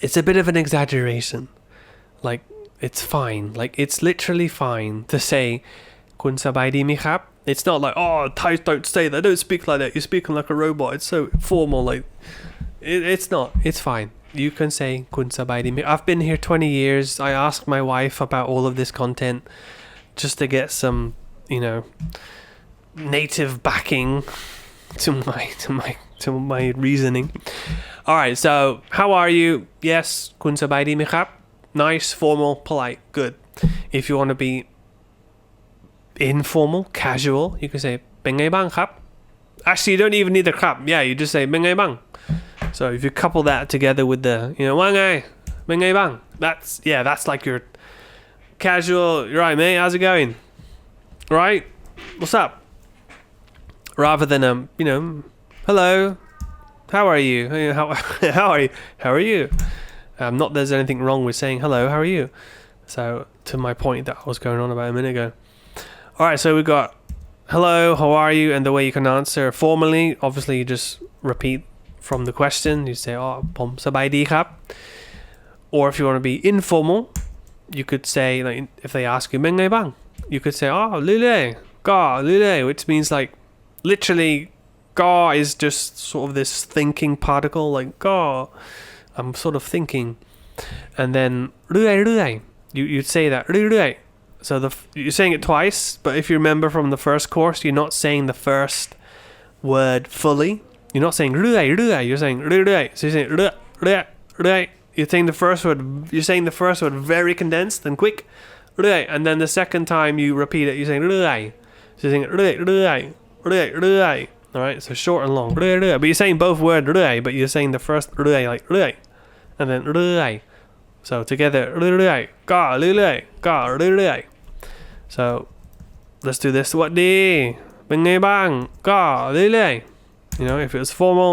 It's a bit of an exaggeration. Like, it's fine. Like, it's literally fine to say คุณสบายดีไหมครับ It's not like, oh, Thais don't say that. Don't speak like that. You're speaking like a robot. It's so formal. Like, it's not. It's fine. You can say คุณสบายดีไหม I've been here 20 years. I asked my wife about all of this content just to get some, you know, native backing to my reasoning. Alright, so how are you? Yes, คุณสบายดีไหมครับ Nice, formal, polite, good. If you want to be informal, casual, you can say เป็นไงบ้างครับ Actually, you don't even need the ครับ Yeah, you just say เป็นไงบ้าง So if you couple that together with the, you know, ว่าไง เป็นไงบ้าง that's like your casual, right mate, how's it going? Right? What's up? Rather than you know, hello, how are you? How are you? Not there's anything wrong with saying hello, how are you? So to my point that I was going on about a minute ago. Alright, so we got hello, how are you, and the way you can answer formally, obviously you just repeat from the question. You say ผมสบายดีครับ or if you want to be informal, you could say, like, if they ask you เป็นไงบ้าง you could say เรื่อยๆก็เรื่อยๆ which means like literally ga is just sort of this thinking particle, like ga, I'm sort of thinking. And then เรื่อยๆ you'd say that เรื่อยๆ so you're saying it twice, but if you remember from the first course, you're not saying the first word fully. You're not saying เรื่อยๆ you're saying เรื่อยๆ so you're saying เรื่อยๆ, you're saying the first word very condensed and quick, เรื่อย, and then the second time you repeat it, you're saying เรื่อย so you're saying เรื่อยๆ, alright, so short and long, เรื่อยๆ, but you're saying both words เรื่อย but you're saying the first เรื่อย like เรื่อย and then เรื่อย so together เรื่อยๆก็เรื่อยๆก็เรื่อยๆ. So let's do this. สวัสดีเป็นไงบ้างก็เรื่อย You know, if it was formal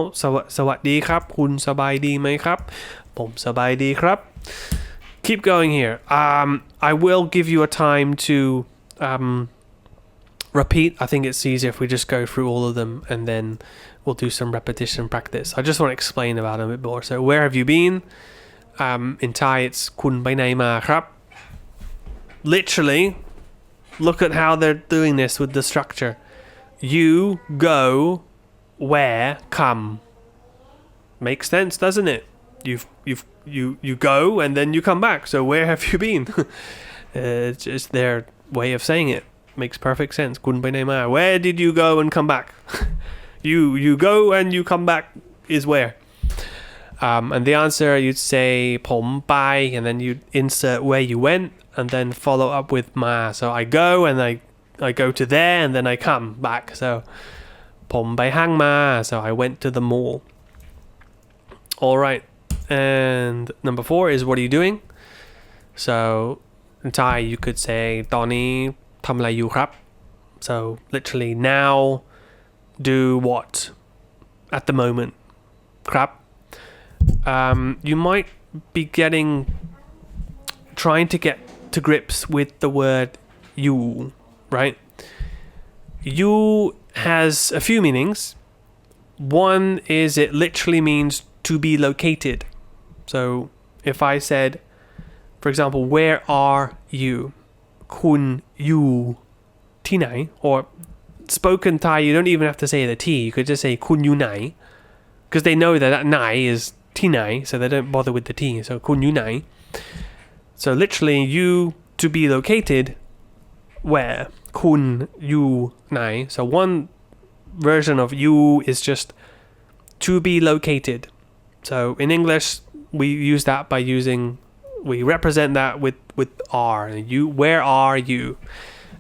สวัสดีครับคุณสบายดีไหมครับผมสบายดีครับ keep going here I will give you a time to repeat. I think it's easier if we just go through all of them and then we'll do some repetition practice. I just want to explain about them a bit more. So where have you been? In Thai it's คุณไปไหนมาครับ Literally, look at how they're doing this with the structure. You go, where, come. Makes sense, doesn't it? You go and then you come back. So where have you been? It's just their way of saying it. Makes perfect sense. คุณไปไหนมา Where did you go and come back? you go and you come back is where. And the answer you'd say ผมไป and then you insert where you went and then follow up with มา so I go and I go to there and then I come back. So ผมไปห้างมา so I went to the mall. All right. And number 4 is what are you doing? So in Thai you could say ตอนนี้ทำอะไรอยู่ครับ so literally now do what at the moment ครับ you might be trying to get to grips with the word you, right? You has a few meanings. One is it literally means to be located. So if I said, for example, where are you? คุณอยู่ที่ไหน or spoken Thai you don't even have to say the T, you could just say คุณอยู่ไหน because they know that ไหน is ที่ไหน so they don't bother with the T. So คุณอยู่ไหน so literally you to be located where คุณอยู่ไหน so one version of you is just to be located. So in English we use that by we represent that with are. You, where are you?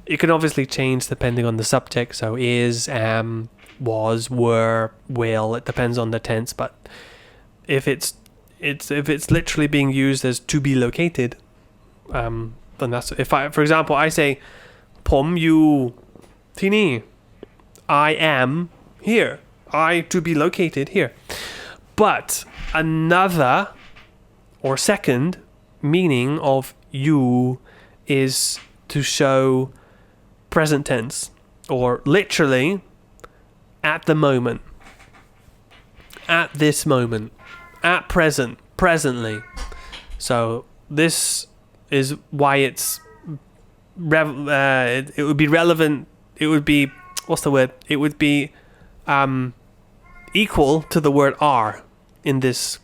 It can obviously change depending on the subject. So is, am, was, were, will. It depends on the tense. But if it's literally being used as to be located, then that's if I, for example, I say ผมอยู่ที่นี่ I am here. I to be located here. But another or second meaning of you is to show present tense or literally at the moment, at this moment, at present, presently. So this is why it's it would be relevant. It would be, what's the word? It would be equal to the word are in this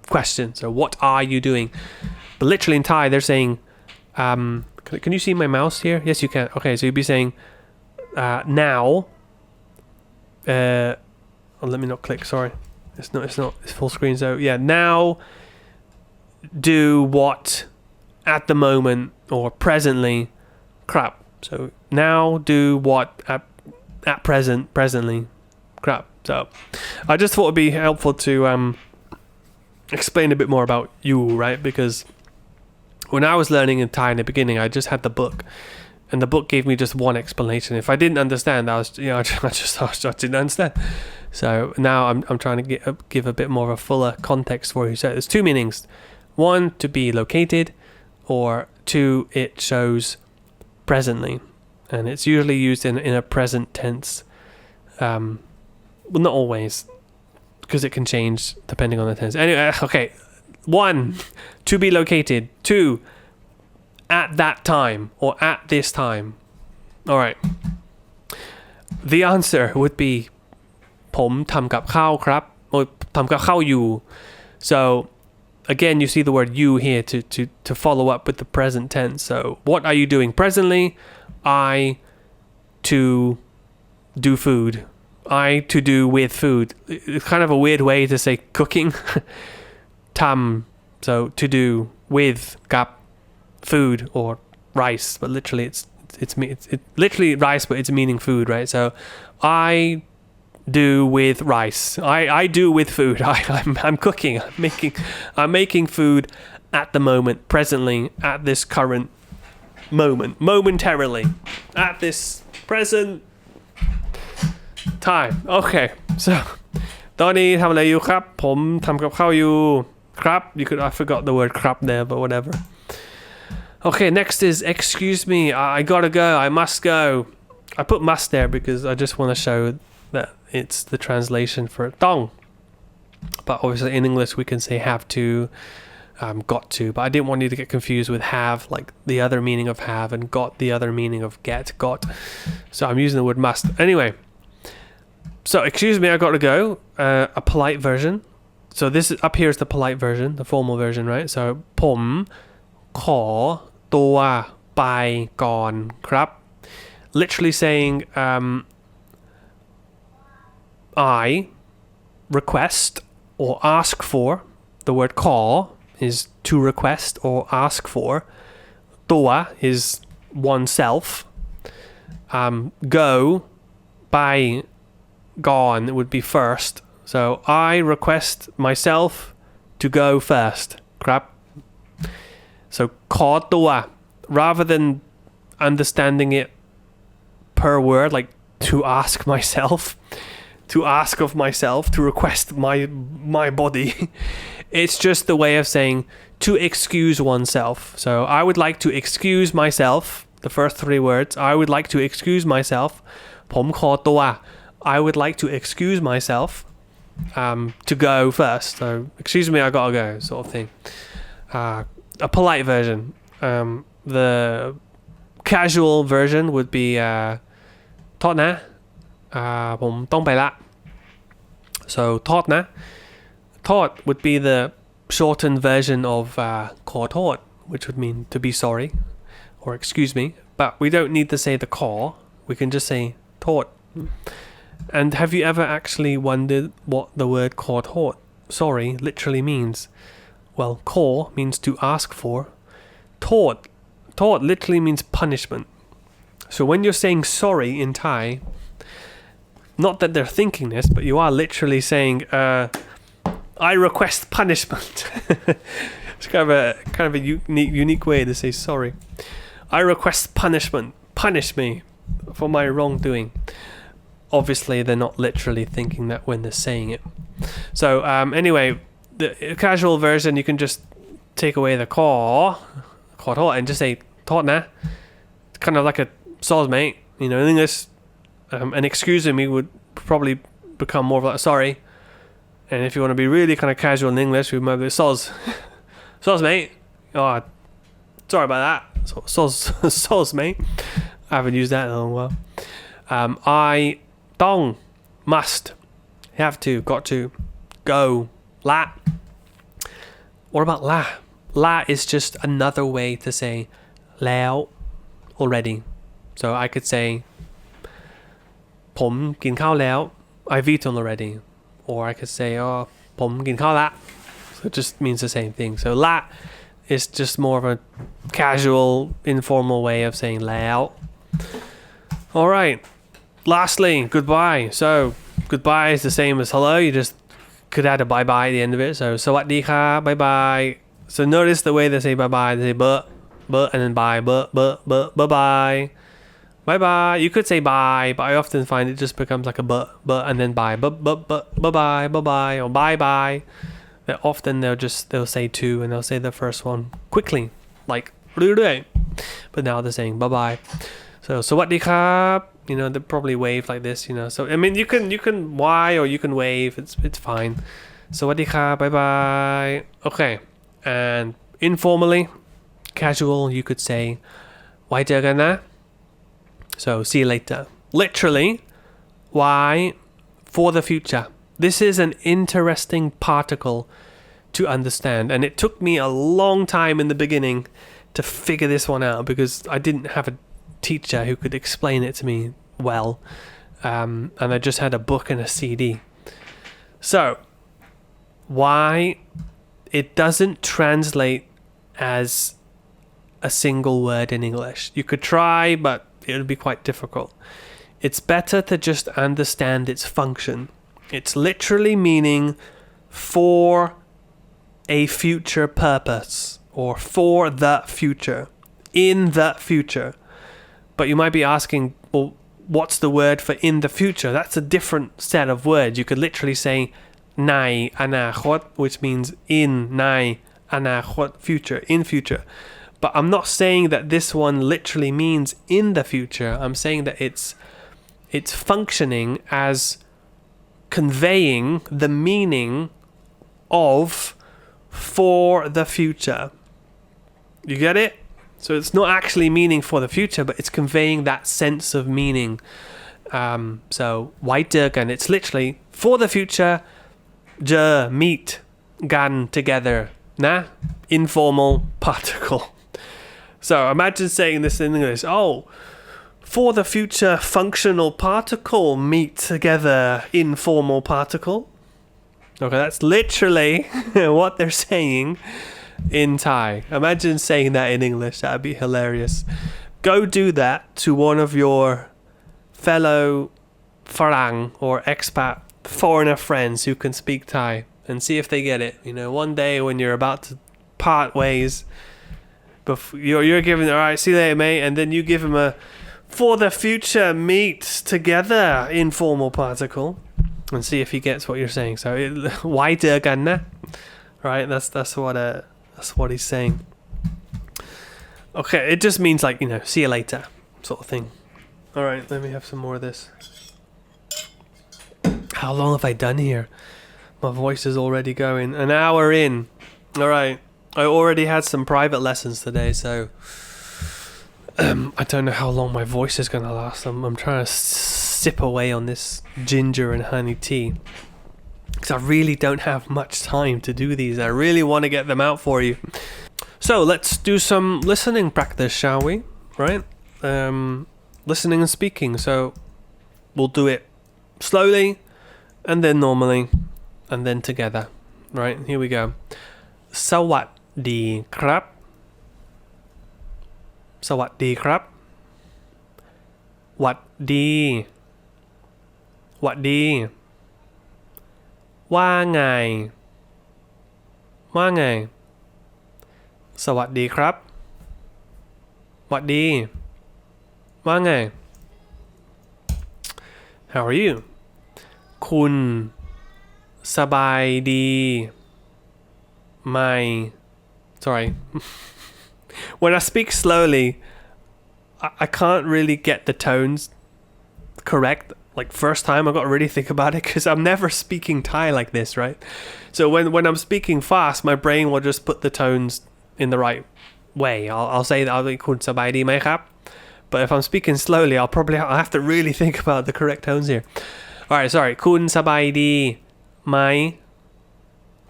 question. So what are you doing? But literally in Thai they're saying can you see my mouse here? Yes you can. Okay, so you'd be saying now let me not click, sorry, it's full screen. So yeah, now do what at the moment or presently ครับ so now do what at presently ครับ so I just thought it'd be helpful to explain a bit more about you, right? Because when I was learning in Thai in the beginning, I just had the book, and the book gave me just one explanation. If I didn't understand, I didn't understand. So now I'm trying to give a bit more of a fuller context for you. So there's two meanings: one, to be located, or two, it shows presently, and it's usually used in a present tense. Well, not always, because it can change depending on the tense. Anyway, okay. 1, to be located. 2, at that time or at this time. All right. The answer would be ผมทำกับข้าวครับ or ทำกับข้าวอยู่ so again you see the word you here to follow up with the present tense. So what are you doing presently? I to do food. I to do with food. It's kind of a weird way to say cooking. ทำ so to do with กับ food or rice, but literally it's literally rice, but it's meaning food, right? So I do with rice. I do with food. I'm cooking. I'm making food at the moment, presently, at this current moment, momentarily, at this present time okay so ตอนนี้ทำอะไรอยู่ครับผมทำกับข้าวอยู่ครับ I forgot the word ครับ there but whatever okay next is excuse me I gotta go I must go I put must there because I just want to show that it's the translation for ต้อง but obviously in English we can say have to got to but I didn't want you to get confused with have like the other meaning of have and got the other meaning of got so I'm using the word must anyway so excuse me I gotta go a polite version so this is up here is the polite version the formal version right so ผมขอตัวไปก่อนครับ literally saying I request or ask for the word ขอis to request or ask for ตัว is oneself go ไป gone would be first so I request myself to go first ครับ so ขอตัว rather than understanding it per word like to ask myself to ask of myself to request my body it's just the way of saying to excuse oneself so I would like to excuse myself the first three words I would like to excuse myself ผมขอตัว I would like to excuse myself to go first so excuse me I gotta go sort of thing a polite version the casual version would be โทษนะผมต้องไปละ so โทษนะ โทษ would be the shortened version of ขอโทษ which would mean to be sorry or excuse me but we don't need to say the ขอ we can just say โทษ and have you ever actually wondered what the word ขอโทษ sorry literally means well ขอ means to ask for โทษ โทษ literally means punishment so when you're saying sorry in Thai not that they're thinking this but you are literally saying I request punishment it's kind of a unique way to say sorry I request punishment punish me for my wrongdoing obviously they're not literally thinking that when they're saying it so anyway the casual version you can just take away the ขอโทษ and just say โทษนะ kind of like a soz mate you know in English and excusing me would probably become more of like sorry and if you want to be really kind of casual in English we might be soz mate oh sorry about that soz mate I haven't used that in a long while I ต้อง must have to got to go ละ what about la la is just another way to say แล้ว already so I could say ผมกินข้าวแล้ว I've eaten already or I could say ผมกินข้าวละ so it just means the same thing so ละ is just more of a casual informal way of saying แล้ว alright lastly goodbye so goodbye is the same as hello you just could add a bye bye at the end of it so สวัสดีครับ bye bye so notice the way they say bye bye they say but and then bye bye bye bye you could say bye but I often find it just becomes like a but and then bye bye bye or bye bye that often they'll say two and they'll say the first one quickly like เรื่อยๆ but now they're saying bye bye so สวัสดีครับ you know they probably wave like this you know so I mean you can why or you can wave it's fine สวัสดีครับ bye bye okay and informally casual you could say ไว้เจอกันนะ so see you later literally why for the future this is an interesting particle to understand and it took me a long time in the beginning to figure this one out because I didn't have a teacher who could explain it to me well and I just had a book and a CD so why it doesn't translate as a single word in English you could try but it would be quite difficult it's better to just understand its function it's literally meaning for a future purpose or for the future in the future but you might be asking well what's the word for in the future? That's a different set of words. You could literally say ในอนาคต which means in ในอนาคต future, in future. But I'm not saying that this one literally means in the future. I'm saying that it's functioning as conveying the meaning of for the future. You get it? So it's not actually meaning for the future, but it's conveying that sense of meaning. So ไว้เจอกัน it's literally for the future เจอ meet กัน together นะ informal particle. So imagine saying this in English. Oh, for the future functional particle meet together informal particle. Okay, that's literally what they're saying in Thai. Imagine saying that in English. That'd be hilarious. Go do that to one of your fellow Farang or expat foreigner friends who can speak Thai and see if they get it. You know, one day when you're about to part ways, you're giving, all right, see you later, mate, and then you give him a for the future meet together informal particle and see if he gets what you're saying. So ไว้เจอกันนะ right? That's what he's saying. Okay, it just means like, you know, see you later sort of thing. All right, let me have some more of this. How long have I done here? My voice is already going. An hour in. All right. I already had some private lessons today, so I don't know how long my voice is going to last. I'm trying to sip away on this ginger and honey tea because I really don't have much time to do these. I really want to get them out for you. So let's do some listening practice, shall we? Right? Listening and speaking. So we'll do it slowly and then normally and then together. Right? Here we go. สวัสดีครับสวัสดีครับหวัดดีหวัดดีว่าไงว่าไงสวัสดีครับหวัดดีว่าไง How are you คุณสบายดีsorry when I speak slowly I can't really get the tones correct. Like first time I got to really think about it because I'm never speaking Thai like this, right? So when I'm speaking fast my brain will just put the tones in the right way. I'll say that I'll be คุณสบายดีไหมครับ but if I'm speaking slowly I'll have to really think about the correct tones here. Alright, sorry คุณสบายดีไหม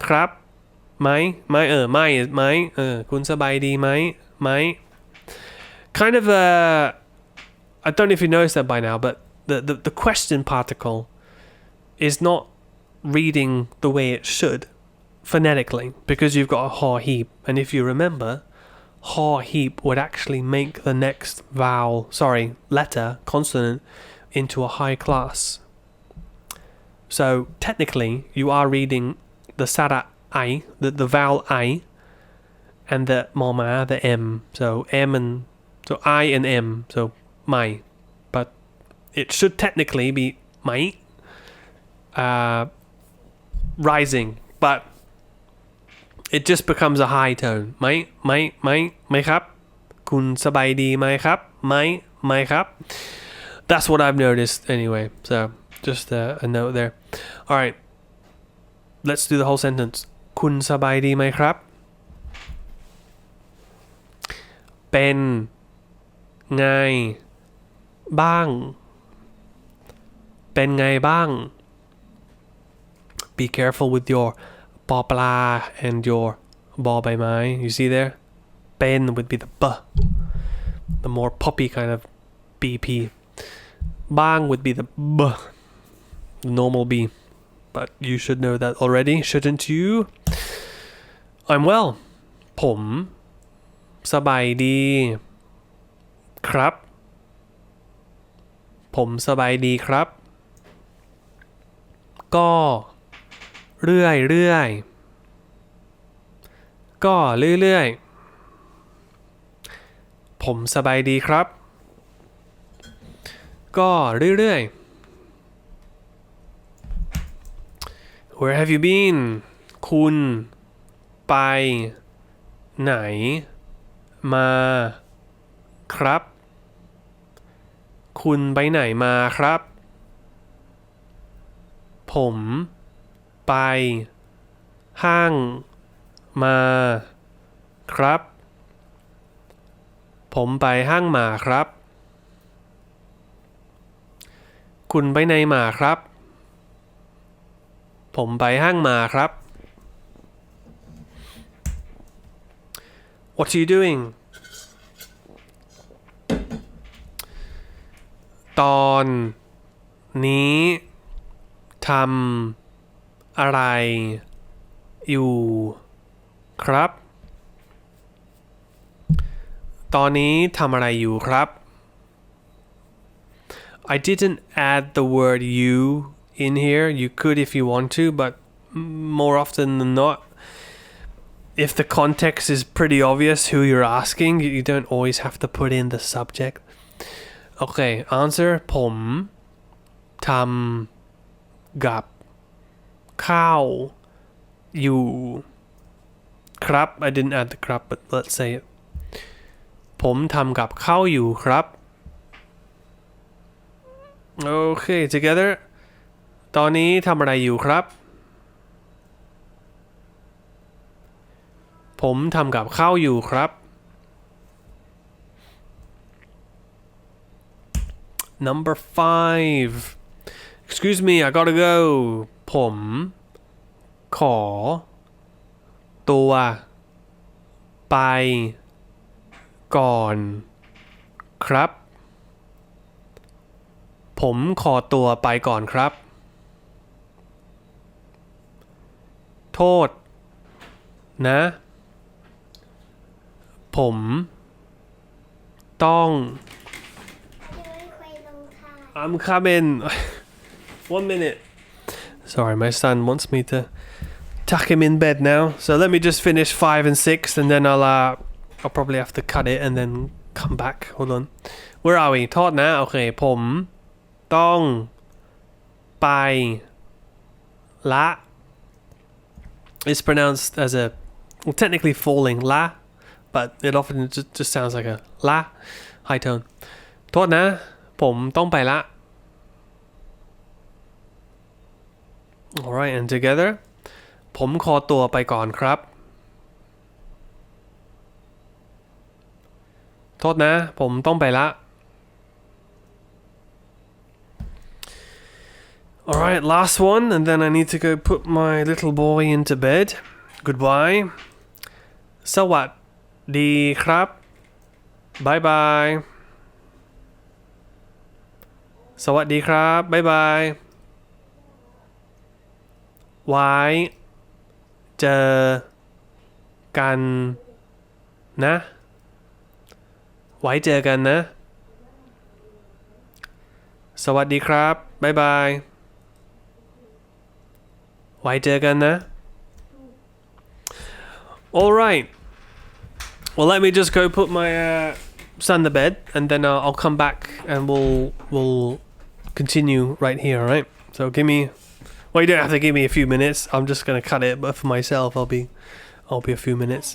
ครับไหมไม่ไม่ไหมคุณสบายดีไหมไหม kind of I don't know if you noticed that by now, but the question particle is not reading the way it should phonetically because you've got a ha heap, and if you remember ha heap would actually make the next letter consonant into a high class. So technically you are reading the sara I, the vowel I, and the mama, the M. So I and M, so my. But it should technically be my, rising, but it just becomes a high tone. Myครับคุณสบายดีไหมครับไม่ครับ That's what I've noticed anyway. So just a note there. All right, let's do the whole sentence. คุณสบายดีไหมครับเป็นไงบ้างเป็นไงบ้าง Be careful with your ปอปลา and your บอใบไม้ you see there เป็น would be the b, the more poppy kind of bp. บ้าง would be the b, the normal b. But you should know that already, shouldn't you? I'm well. ผมสบายดีครับผมสบายดีครับก็เรื่อยก็เรื่อยผมสบายดีครับ ก็เรื่อยๆ Where have you been คุณไปไหนมาครับคุณไปไหนมาครับผมไปห้างมาครับผมไปห้างมาครับคุณไปไหนมาครับผมไปห้างมาครับ What are you doing ตอนนี้ทำอะไรอยู่ครับตอนนี้ทำอะไรอยู่ครับ I didn't add the word you in here. You could if you want to, but more often than not, if the context is pretty obvious who you're asking, you don't always have to put in the subject. Okay, answer ผมทำกับข้าวอยู่ครับ I didn't add the ครับ but let's say it. ผมทำกับข้าวอยู่ครับ Okay, together. ตอนนี้ทำอะไรอยู่ครับผมทำกับข้าวอยู่ครับ Number 5. Excuse me, I gotta go. ผมขอตัวไปก่อนครับผมขอตัวไปก่อนครับโทษนะผมต้อง I'm coming 1 minute sorry my son wants me to tuck him in bed now so let me just finish 5 and 6 and then I'll probably have to cut it and then come back hold on where are we โทษนะโอเคผมต้องไปละ it's pronounced as a well, technically falling la but it often just sounds like a la high tone โทษนะผมต้องไปละ alright and together ผมขอตัวไปก่อนครับโทษนะผมต้องไปละ alright last one and then I need to go put my little boy into bed goodbye สวัสดีครับบายบายสวัสดีครับบายบายไว้เจอกันนะไว้เจอกันนะสวัสดีครับบายบายไว้เจอกันนะ alright well let me just go put my son to bed and then I'll come back and we'll continue right here alright so give me well you don't have to give me a few minutes I'm just gonna cut it but for myself I'll be a few minutes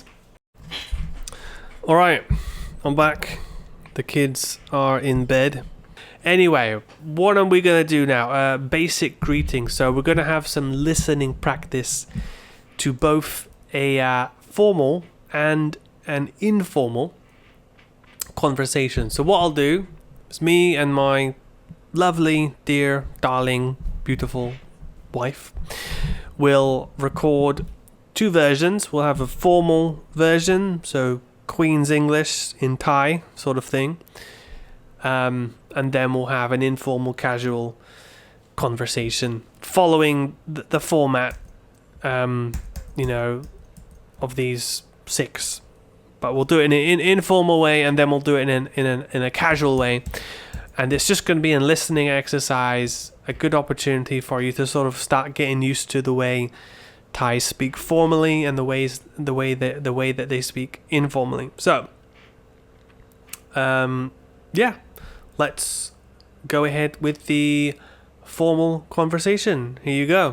alright I'm back the kids are in bed anyway what are we gonna do now basic greetings so we're gonna have some listening practice to both a formal and an informal conversation so what I'll do is me and my lovely dear darling beautiful wife will record 2 versions we'll have a formal version so Queen's English in Thai sort of thing and then we'll have an informal casual conversation following the format you know of these 6 but we'll do it in an informal way and then we'll do it in a casual way and it's just going to be a listening exercise a good opportunity for you to sort of start getting used to the way Thai speak formally and the way that they speak informally so yeah let's go ahead with the formal conversation. Here you go.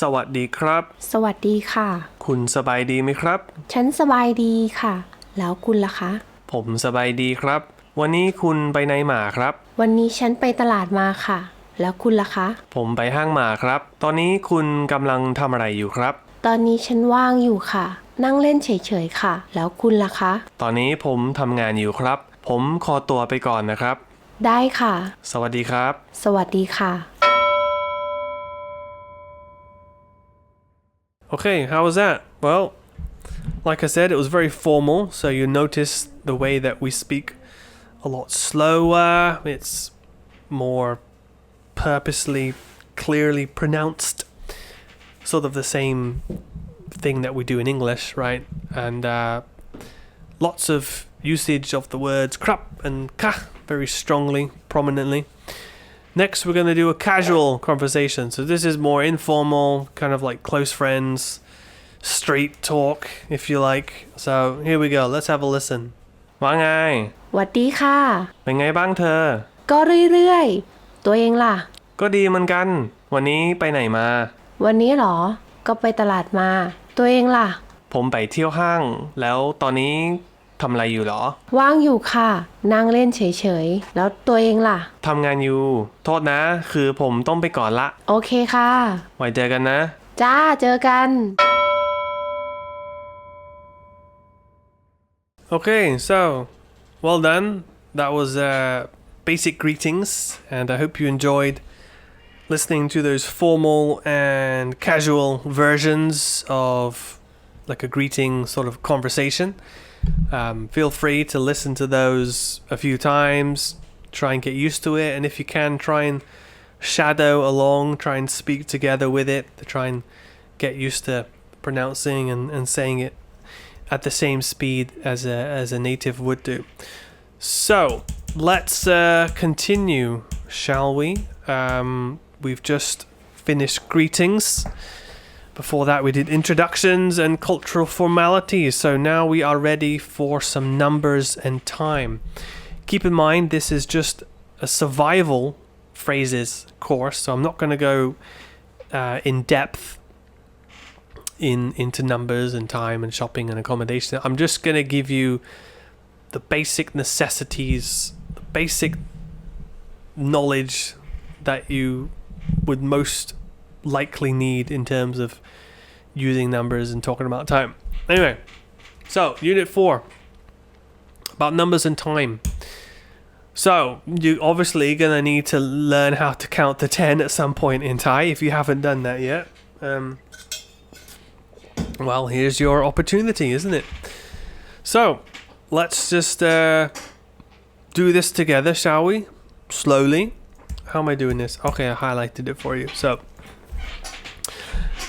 สวัสดีครับ สวัสดีค่ะ คุณสบายดีไหมครับ ฉันสบายดีค่ะ แล้วคุณล่ะคะ ผมสบายดีครับ วันนี้คุณไปไหนมาครับ วันนี้ฉันไปตลาดมาค่ะ แล้วคุณล่ะคะ ผมไปห้างมาครับ ตอนนี้คุณกำลังทำอะไรอยู่ครับ ตอนนี้ฉันว่างอยู่ค่ะ นั่งเล่นเฉยๆค่ะ แล้วคุณล่ะคะ ตอนนี้ผมทำงานอยู่ครับ ผมขอตัวไปก่อนนะครับ ได้ค่ะ สวัสดีครับ สวัสดีค่ะ Okay, how was that? Well, like I said, it was very formal, so you notice the way that we speak a lot slower. It's more purposely, clearly pronounced. Sort of the same thing that we do in English, right? And lots of usage of the words krap and ka very strongly, prominently. Next, we're going to do a casual conversation. So this is more informal, kind of like close friends, street talk, if you like. So here we go. Let's have a listen. ว่าไง หวัดดีค่ะ เป็นไงบ้างเธอ ก็เรื่อยๆ ตัวเองล่ะ ก็ดีเหมือนกัน วันนี้ไปไหนมา วันนี้เหรอ ก็ไปตลาดมา ตัวเองล่ะ ผมไปเที่ยวห้าง แล้วตอนนี้ทำอะไรอยู่หรอ ว่างอยู่ค่ะ นั่งเล่นเฉยๆ แล้วตัวเองล่ะ ทำงานอยู่ โทษนะ คือผมต้องไปก่อนละ โอเคค่ะ ไว้เจอกันนะ จ้า เจอกัน Okay, so well done. That was basic greetings, and I hope you enjoyed listening to those formal and casual versions of like a greeting sort of conversation. Feel free to listen to those a few times, try and get used to it, and if you can, try and shadow along, try and speak together with it to try and get used to pronouncing and saying it at the same speed as a native would do. So let's continue, shall we? We've just finished greetings. Before that, we did introductions and cultural formalities. So now we are ready for some numbers and time. Keep in mind, this is just a survival phrases course, so I'm not going to go in depth into numbers and time and shopping and accommodation. I'm just going to give you the basic necessities, the basic knowledge that you would most likely need in terms of using numbers and talking about time. Anyway, so unit 4 about numbers and time. So you obviously gonna need to learn how to count to 10 at some point in Thai if you haven't done that yet. Well, here's your opportunity, isn't it? So let's just do this together, shall we? Slowly. How am I doing this? Okay, I highlighted it for you. So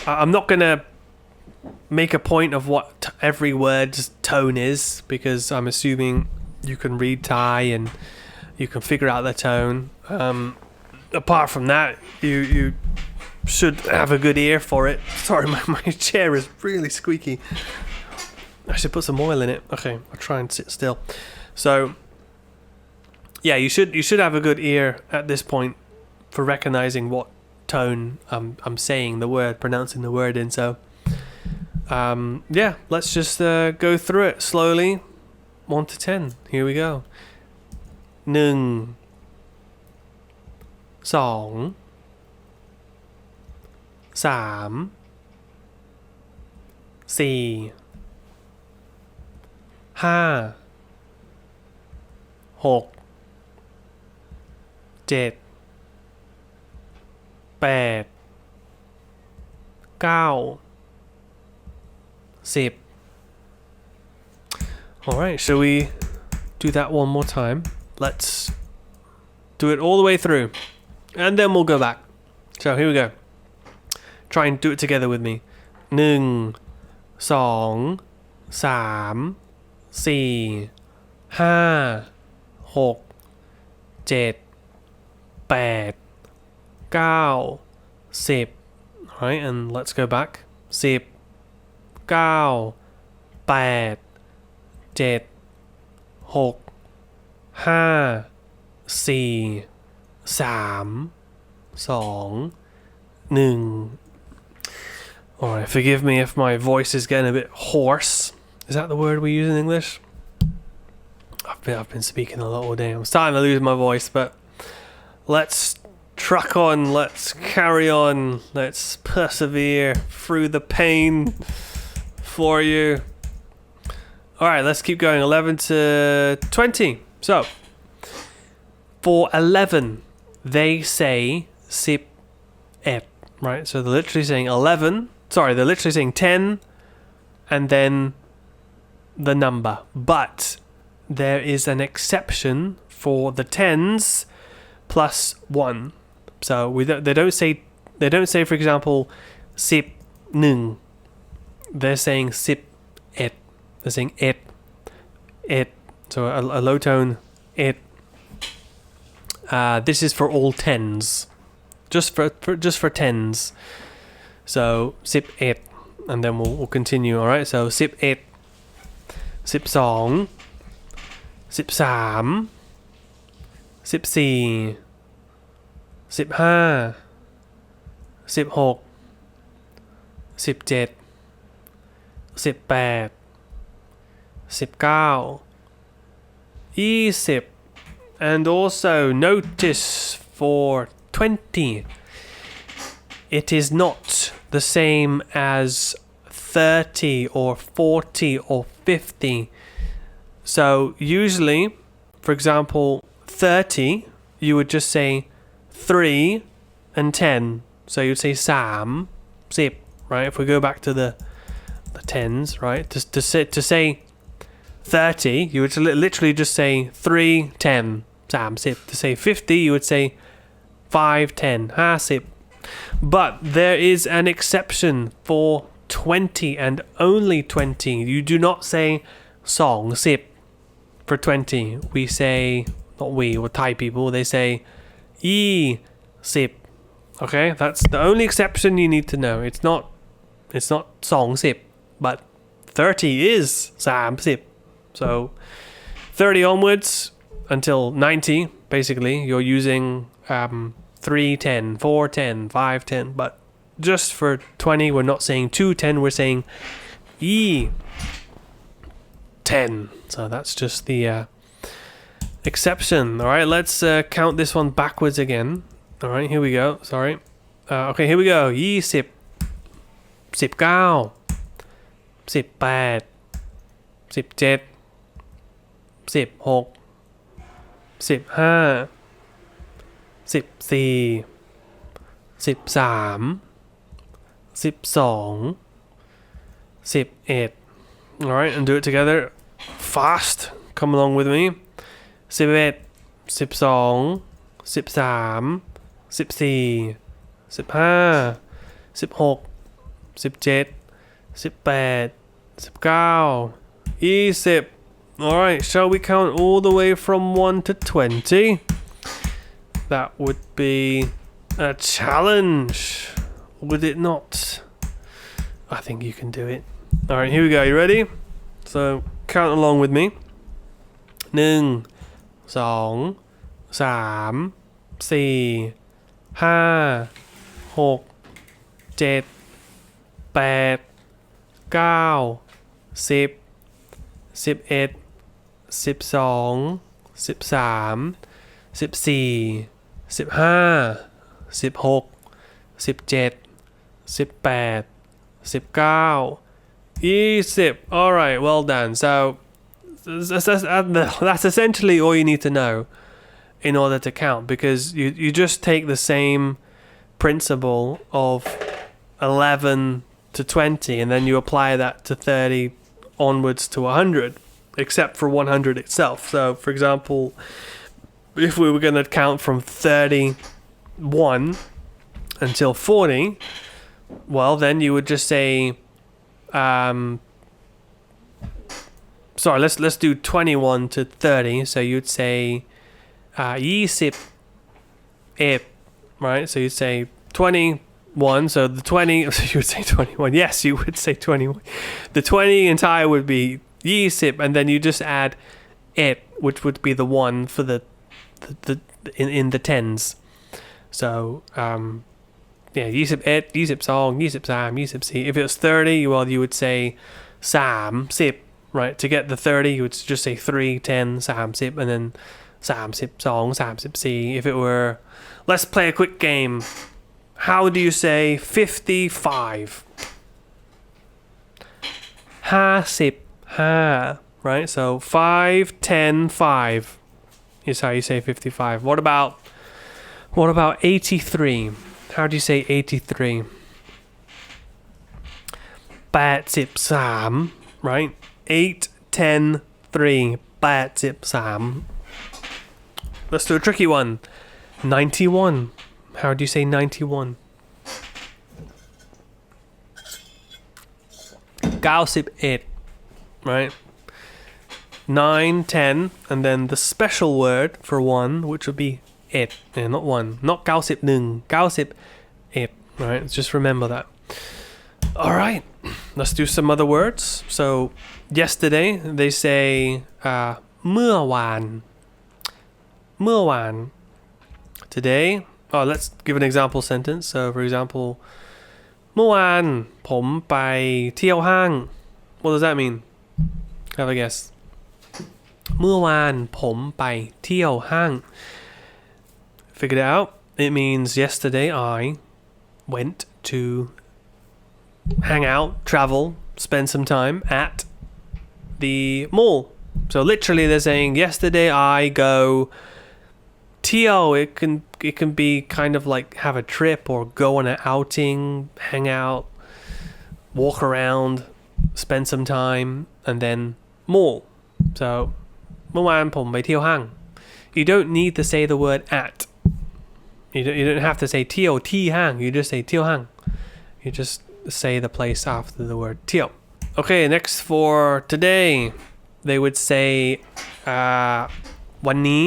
I'm not gonna make a point of what every word's tone is, because I'm assuming you can read Thai and you can figure out the tone. Apart from that, you should have a good ear for it. Sorry, my chair is really squeaky. I should put some oil in it. Okay, I'll try and sit still. So yeah, you should have a good ear at this point for recognizing what tone I'm saying the word, pronouncing the word in. So yeah, let's just go through it slowly. 1 to 10. Here we go. 1 2 3 4 5 6 7 8 9 10. Alright, shall we do that one more time? Let's do it all the way through. And then we'll go back. So here we go. Try and do it together with me. 1 2 3 4 5 6 7 8 9 10. Alright, and let's go back. 10 9 8 7 6 5 4 3 2 1 Alright, forgive me if my voice is getting a bit hoarse. Is that the word we use in English? I've been speaking a lot all day. I'm starting to lose my voice, but let's truck on, let's carry on, let's persevere through the pain for you. Alright, let's keep going. 11 to 20. So, for 11, they say 11, right? So they're literally saying 11. Sorry, they're literally saying 10 and then the number. But there is an exception for the tens plus 1. So they don't say, for example, 11. They're saying 11. They're saying it. So a low tone, it. This is for all tens. Just for tens. So 11, and then we'll continue. All right. So 11, 12, 13, 14, 15, 16, 17, 18, 19, 20. And also notice for 20, it is not the same as 30 or 40 or 50. So usually, for example, 30, you would just say 3 and 10. So you'd say 3, 10, right? If we go back to the tens, right? To say 30, you would literally just say 3, 10, 30. To say 50, you would say 5, 10, 50. But there is an exception for 20 and only 20. You do not say 20 for 20. We say, not we, or Thai people, they say 20. Okay, that's the only exception you need to know. It's not 20, but 30 is 30. So 30 onwards until 90, basically, you're using 3, 10, 4, 10, 5, 10. But just for 20, we're not saying 2, 10, we're saying 10. So that's just the exception. All right, let's count this one backwards again. All right, here we go. Sorry. Okay, here we go. 20, 19, 18, 17, 16, 15, 14, 13, 12, 11. All right, and do it together. Fast. Come along with me. 11, 12, 13, 14, 15, 16, 17, 18, 19, 20. Alright, shall we count all the way from 1 to 20? That would be a challenge, would it not? I think you can do it. Alright, here we go. You ready? So, count along with me. 1, 2, 3, 4, 5, 6, 7, 8, 9, 10, 11, 12, 13, 14, 15, 16, 17, 18, 19, 20. Alright, well done. So that's essentially all you need to know in order to count, because you just take the same principle of 11 to 20 and then you apply that to 30 onwards to 100, except for 100 itself. So for example, if we were going to count from 31 until 40, well then you would just say let's do 21 to 30. So you'd say 20, right? So you'd say 21. So the 20, so you would say 21. Yes, you would say 21. The 20 in Thai would be 20, and then you just add it, which would be the 1 for the in the tens. So, yeah, 21, 22, 23, 24. If it was 30, well, you would say 30, right? To get the 30, you would just say 3, 10, 30, and then 32, 34. If it were, let's play a quick game. How do you say 55? 55, right? So 5, 10, 5 is how you say 55. What about 83? How do you say 83? 83, right? 8, 10, 3. 83. Let's do a tricky one. 91. How do you say 91? 91, right? 9, 10, and then the special word for 1, which would be 8, and not 1, not 91, 98, right? Just remember that. All right, let's do some other words. So, yesterday, they say เมื่อวาน Today, let's give an example sentence. So, for example, เมื่อวานผมไปเที่ยวห้าง What does that mean? Have a guess. เมื่อวานผมไปเที่ยวห้าง Figured it out. It means yesterday I went to hang out, travel, spend some time at the mall. So literally they're saying yesterday I go tiu. It can be kind of like have a trip or go on an outing, hang out, walk around, spend some time, and then mall. So เมื่อวานผมไปเที่ยวห้าง You don't need to say the word at. You don't have to say เที่ยวที่ห้าง You just say เที่ยวห้าง You just say the place after the word เที่ยว Okay, next for today, they would say วันนี้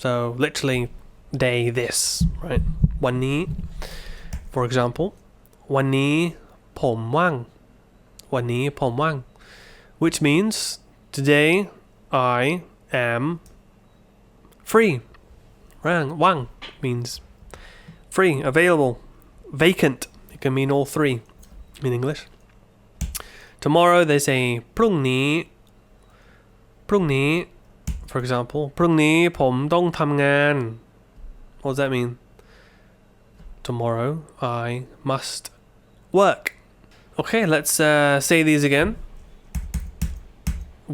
So literally day this, right? วันนี้ For example, วันนี้ผมว่าง วันนี้ผมว่าง Which means today I am free. ว่าง means free, available, vacant. It can mean all three in English. Tomorrow they say พรุ่งนี้ for example พรุ่งนี้ผมต้องทำงาน What does that mean? Tomorrow I must work. Okay, let's say these again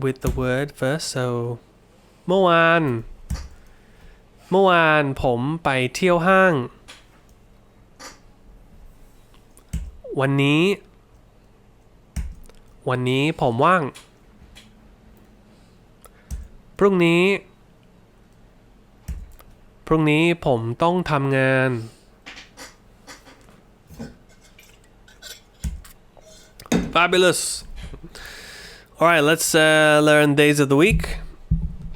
with the word first. So เมื่อวานผมไปเที่ยวห้าง วันนี้ผมว่าง พรุ่งนี้ผมต้องทำงาน Fabulous. All right, let's learn days of the week.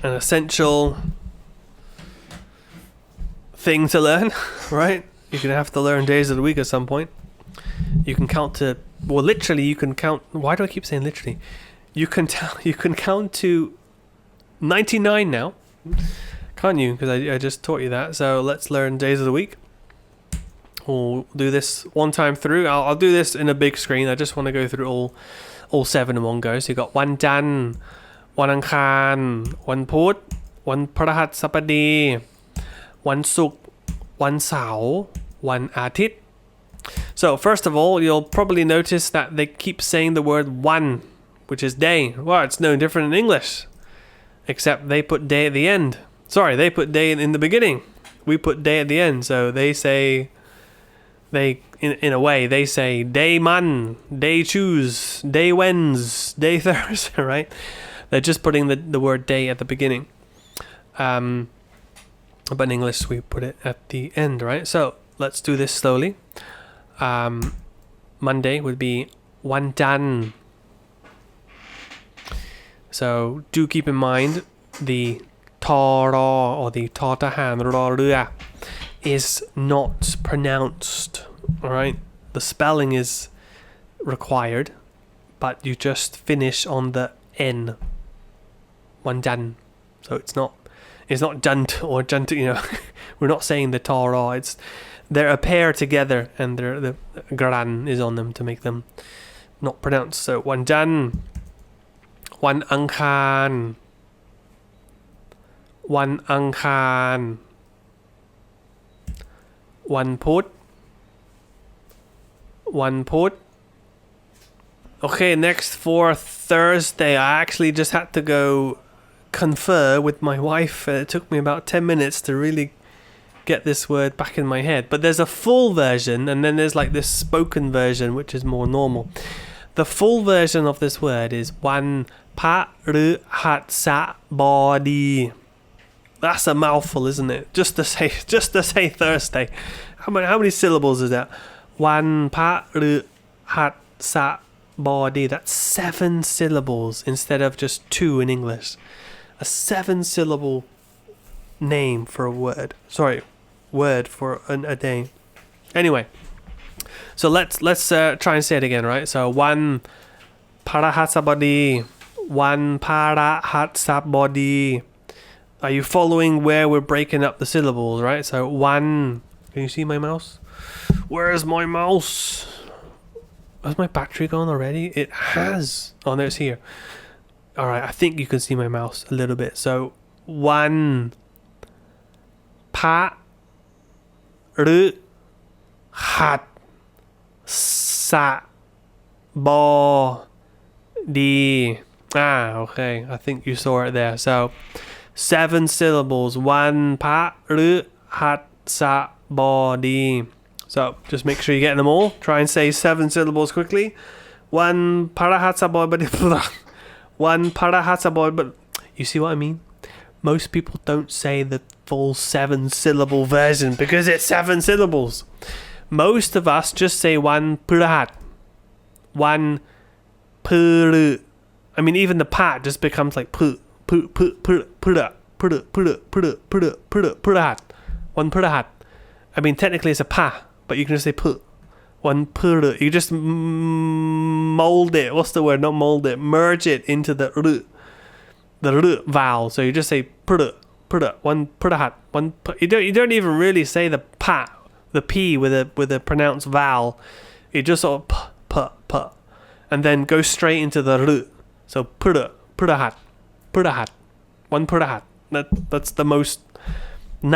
An essential thing to learn, right? You're going to have to learn days of the week at some point. You can count to, well, literally you can count, why do I keep saying literally? You can count to 99 now, can't you? Because I just taught you that. So let's learn days of the week. We'll do this one time through. I'll do this in a big screen. I just want to go through all 7 in one go. So you've got วันจันทร์ วันอังคาร วันพุธ วันพฤหัสบดี วันศุกร์ วันเสาร์ วันอาทิตย์ So first of all, you'll probably notice that they keep saying the word วัน which is day. Well, it's no different in English, except they put day at the end. Sorry, they put day in the beginning. We put day at the end. So they say, in a way, they say day man, day choose, day wens, day Thursday, right? They're just putting the word day at the beginning. But in English, we put it at the end, right? So let's do this slowly. Monday would be วันจันทร์ So do keep in mind the ทอรอ or the ทอทหารรอเรือ is not pronounced, alright? The spelling is required, but you just finish on the N. วันจันทร์ So It's not jant or jant, we're not saying the Torah. It's they're a pair together and the gran is on them to make them not pronounced. So วันจันทร์วันอังคารวันอังคารวันพุธวันพุธ Okay, next for Thursday, I actually just had to go confer with my wife. It took me about 10 minutes to really get this word back in my head. But there's a full version, and then there's like this spoken version, which is more normal. The full version of this word is วันพฤหัสบดี That's a mouthful, isn't it? Just to say Thursday. How many syllables is that? วันพฤหัสบดี. That's 7 syllables instead of just 2 in English. A 7-syllable name for a word. Sorry, word for a day. Anyway, so let's try and say it again, right? So วันพฤหัสบดีวันพฤหัสบดี Are you following where we're breaking up the syllables, right? So วัน Can you see my mouse? Where's my mouse? Has my battery gone already? It has. Oh, no, it's here. Alright, I think you can see my mouse a little bit. So วันพฤหัสบดี okay. I think you saw it there. So 7 syllables. วันพฤหัสบดี So just make sure you're getting them all. Try and say 7 syllables quickly. วันพฤหัสบดี วันพฤหัสบดี But you see what I mean? Most people don't say the full 7-syllable version because it's 7 syllables. Most of us just say วันพฤหัส วันพฤ I mean, even the pat just becomes like พฤหัส วันพฤหัส I mean, technically it's a pa, but you can just say พฤ วันพฤ You just mold it. What's the word? Not mold it. Merge it into the r vowel. So you just say พฤ วันพฤหัส You don't even really say the pa, the p with a pronounced vowel. You just sort of p, and then go straight into the r. So พฤหัส วันพฤหัส. That's the most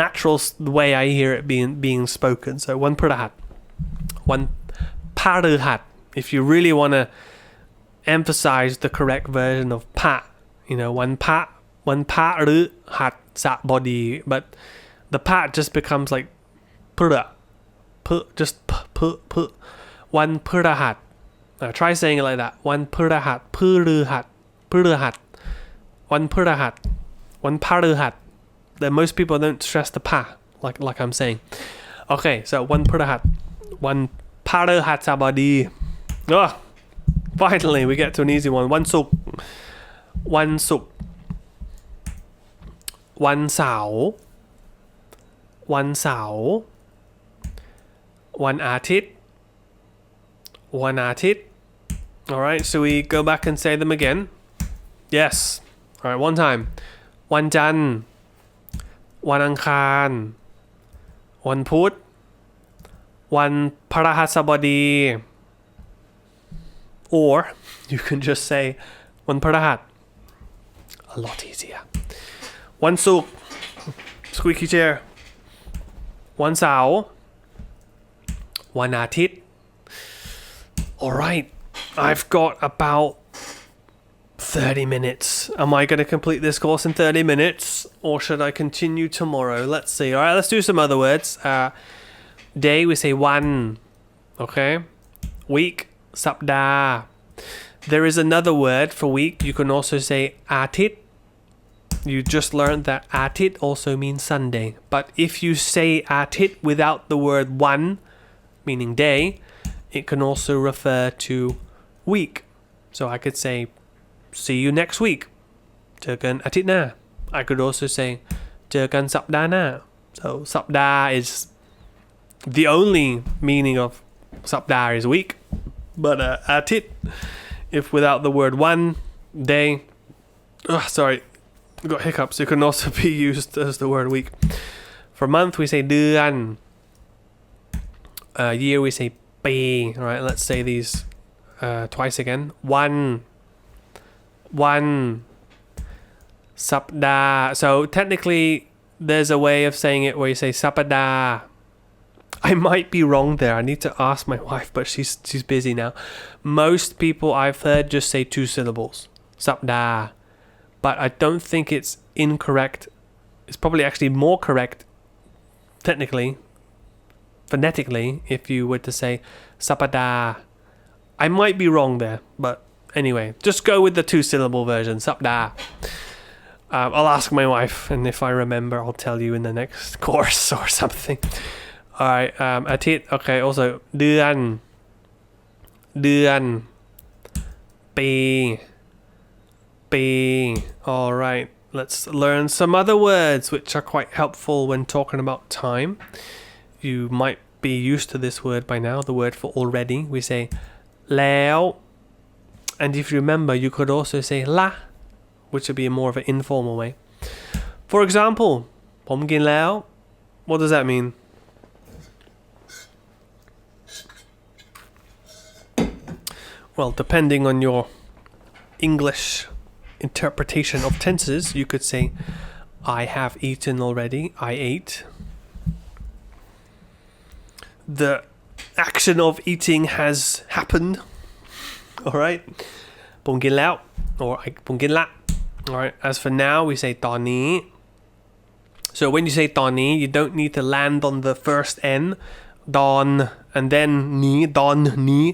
natural way I hear it being spoken. So วันพฤหัส วันพฤหัส. If you really want to emphasize the correct version of pa, วันพฤหัสบดี but the pa just becomes like พฤ just p วันพฤหัส. Try saying it like that. วันพฤหัส วันพฤหัส วันพฤหัส. Then most people don't stress the pa like I'm saying. Okay, so วันพฤหัส วันพฤหัสบดี. Finally we get to an easy one. วันศุกร์ วันศุกร์ วันเสาร์ วันเสาร์ วันอาทิตย์ วันอาทิตย์. Alright, so we go back and say them again. Yes. Alright, one time. วันจันทร์ วันอังคาร วันพุธ วันพฤหัสบดี Or you can just say วันพฤหัส. A lot easier. วันศุกร์ Squeaky chair. วันเสาร์ วันอาทิตย์. Alright, I've got about 30 minutes. Am I going to complete this course in 30 minutes or should I continue tomorrow? Let's see. Alright, let's do some other words. Day, we say วัน Okay. Week, สัปดาห์. There is another word for week. You can also say อาทิตย์. You just learned that อาทิตย์ also means Sunday. But if you say อาทิตย์ without the word วัน meaning day, it can also refer to week. So I could say, see you next week. เจอกันอาทิตย์หน้า. I could also say, เจอกันสัปดาห์หน้า. So สัปดาห์ is the only meaning of สัปดาห์ is week. But อาทิตย์, if without the word one, day, sorry, got hiccups. It can also be used as the word week. For month, we say เดือน year, we say ปี All right, let's say these twice again. One สัปดาห์ so technically there's a way of saying it where you say สัปดาห์ I might be wrong there. I need to ask my wife, but she's busy now. Most people I've heard just say 2 syllables. สัปดาห์ but I don't think it's incorrect. It's probably actually more correct technically, phonetically, if you were to say สัปดาห์ I might be wrong there, but anyway, just go with the 2 syllable version. สัปดาห์. I'll ask my wife, and if I remember, I'll tell you in the next course or something. Alright, อาทิตย์ okay, also เดือน ปี Alright, let's learn some other words which are quite helpful when talking about time. You might be used to this word by now, the word for already. We say แล้ว and if you remember, you could also say ละ which would be more of an informal way. For example, ผมกินแล้ว what does that mean? Well, depending on your English interpretation of tenses, you could say I have eaten already, I ate. The action of eating has happened. Alright, ผมกินแล้ว or ผมกินละ Alright, as for now, we say ตอนนี้ so when you say ตอนนี้ you don't need to land on the first N, ตอน and then นี้ ตอนนี้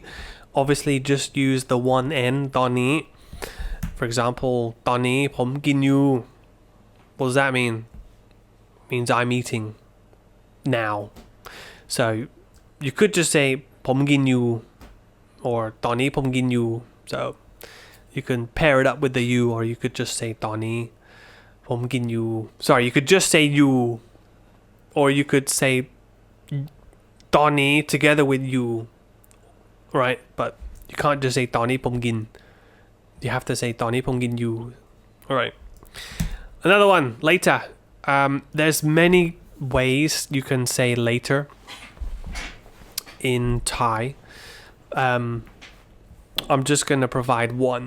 obviously just use the one N, ตอนนี้. For example, ตอนนี้ ผมกินอยู่ what does that mean? It means I'm eating now. So you could just say ผมกินอยู่ or ตอนนี้ ผมกินอยู่. So you can pair it up with the you, or you could just say ตอนนี้ ผมกินอยู่. Sorry, you could just say you, or you could say ตอนนี้ together with you, right? But you can't just say ตอนนี้ ผมกิน. You have to say ตอนนี้ ผมกินอยู่. Alright. Another one, later. There's many ways you can say later in Thai. I'm just going to provide one,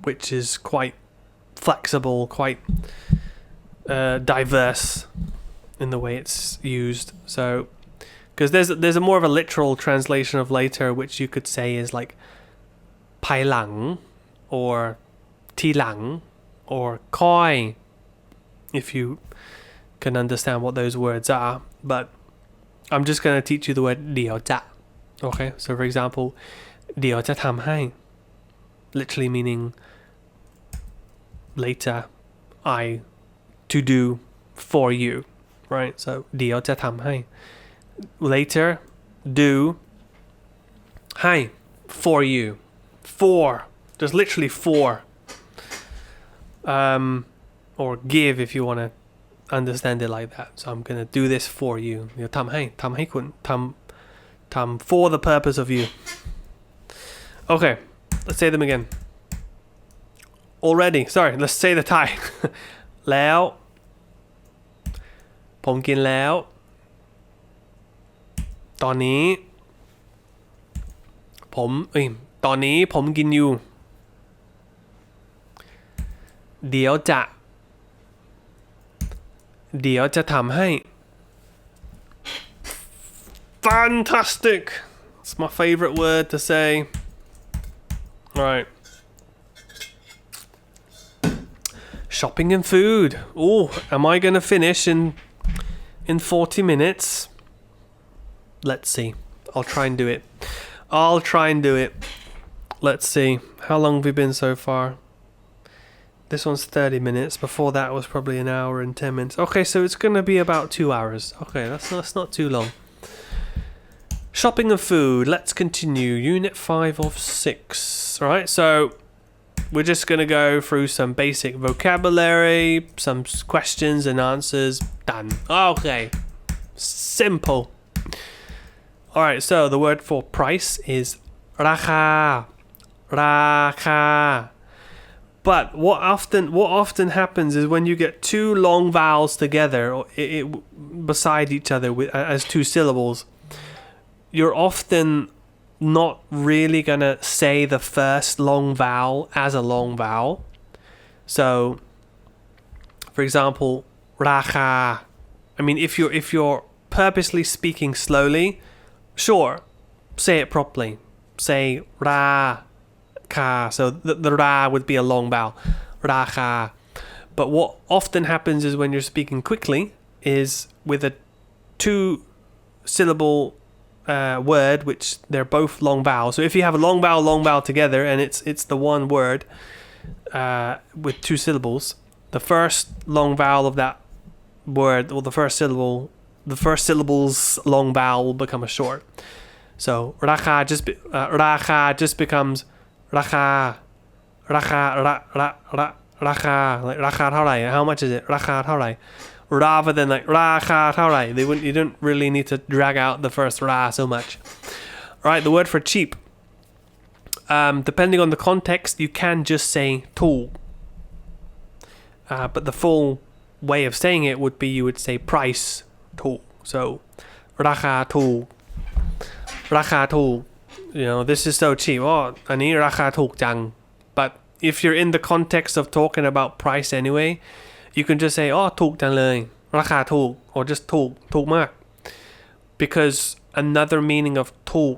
which is quite flexible, quite diverse in the way it's used. So, because there's a more of a literal translation of later, which you could say is like ภายหลัง or ทีหลัง or ค่อย if you can understand what those words are. But I'm just going to teach you the word เดี๋ยวจะ. Okay, so for example, เดี๋ยวจะทำให้ literally meaning later, to do for you, right? So เดี๋ยวจะทำให้ later, do ให้ for you, for, just literally for, or give if you want to understand it like that. So I'm gonna do this for you. เดี๋ยวทำให้คุณทำ for the purpose of you. Okay, let's say them again. Already, sorry, let's say the Thai. แล้ว ผมกินแล้ว ตอนนี้ ตอนนี้ ผมกินอยู่ เดี๋ยวจะทำให้ Fantastic! It's my favorite word to say. Alright. Shopping and food. Oh, am I going to finish in 40 minutes? Let's see. I'll try and do it. Let's see. How long have we been so far? This one's 30 minutes. Before that was probably an hour and 10 minutes. Okay, so it's going to be about 2 hours. Okay, that's not too long. Shopping and food. Let's continue. Unit 5 of 6. Alright, so we're just going to go through some basic vocabulary, some questions and answers. Done. Okay. Simple. Alright, so the word for price is ราคา But what often happens is when you get two long vowels together or beside each other as two syllables, you're often not really gonna say the first long vowel as a long vowel. So, for example, ราคา. I mean, if you're purposely speaking slowly, sure, say it properly. Say ราคา. So the ra would be a long vowel. ราคา. But what often happens is when you're speaking quickly is with a two syllable word, which they're both long vowels. So if you have a long vowel together and it's the one word with two syllables, the first long vowel of that word, or the first syllable's long vowel will become a short. So ราคา ราคา just becomes ราคา ราคา ราคา like ราคาเท่าไหร่ how much is it ราคาเท่าไหร่ rather than like ราคาเท่าไหร่ you don't really need to drag out the first ra so much. Alright, the word for cheap, depending on the context, you can just say ถูก, but the full way of saying it would be you would say price ถูก. So ราคาถูก ราคาถูก, you know, this is so cheap. อันนี้ราคาถูกจัง. But if you're in the context of talking about price anyway, you can just say ถูกจังเลย ราคาถูก, or just ถูกมาก. Because another meaning of ถูก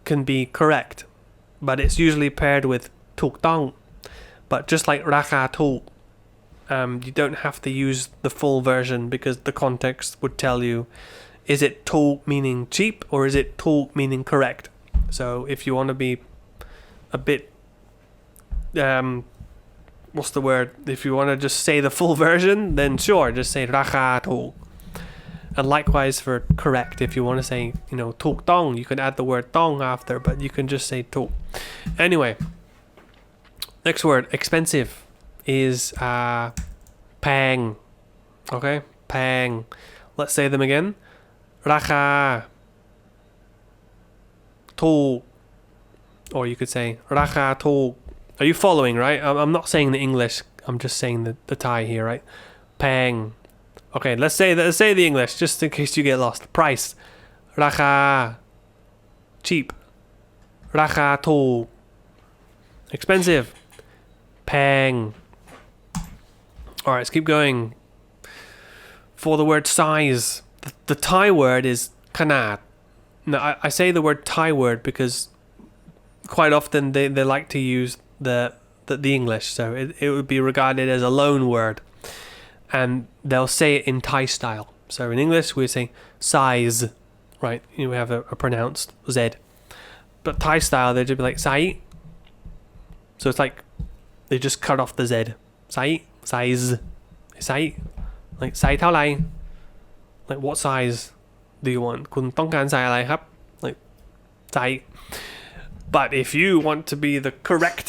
can be correct, but it's usually paired with ถูกต้อง. But just like ราคาถูก, you don't have to use the full version because the context would tell you, is it ถูก meaning cheap, or is it ถูก meaning correct? So if you want to be a bit what's the word, if you want to just say the full version, then sure, just say ราคาถูก. And likewise for correct, if you want to say, you know, ถูกต้อง, you can add the word ต้อง after, but you can just say ถูก. Anyway, next word, expensive, is แพง. Okay, แพง. Let's say them again. ราคาถูก. Or you could say ราคาถูก. Are you following, right? I'm not saying the English, I'm just saying the Thai here, right? แพง. Okay, let's say the English, just in case you get lost. Price, ราคา cheap, ราคาถูก. Expensive, แพง. Alright, let's keep going. For the word size, the Thai word is ขนาด. Now, I say the word Thai word because quite often they like to use the English, so it would be regarded as a loan word, and they'll say it in Thai style. So in English we say size, right? We have a pronounced Z, but Thai style they just be like sai. So it's like they just cut off the Z. Size, like ไซส์เท่าไหร่ like what size do you want คุณต้องการไซส์อะไรครับ like ไซส์ but if you want to be the correct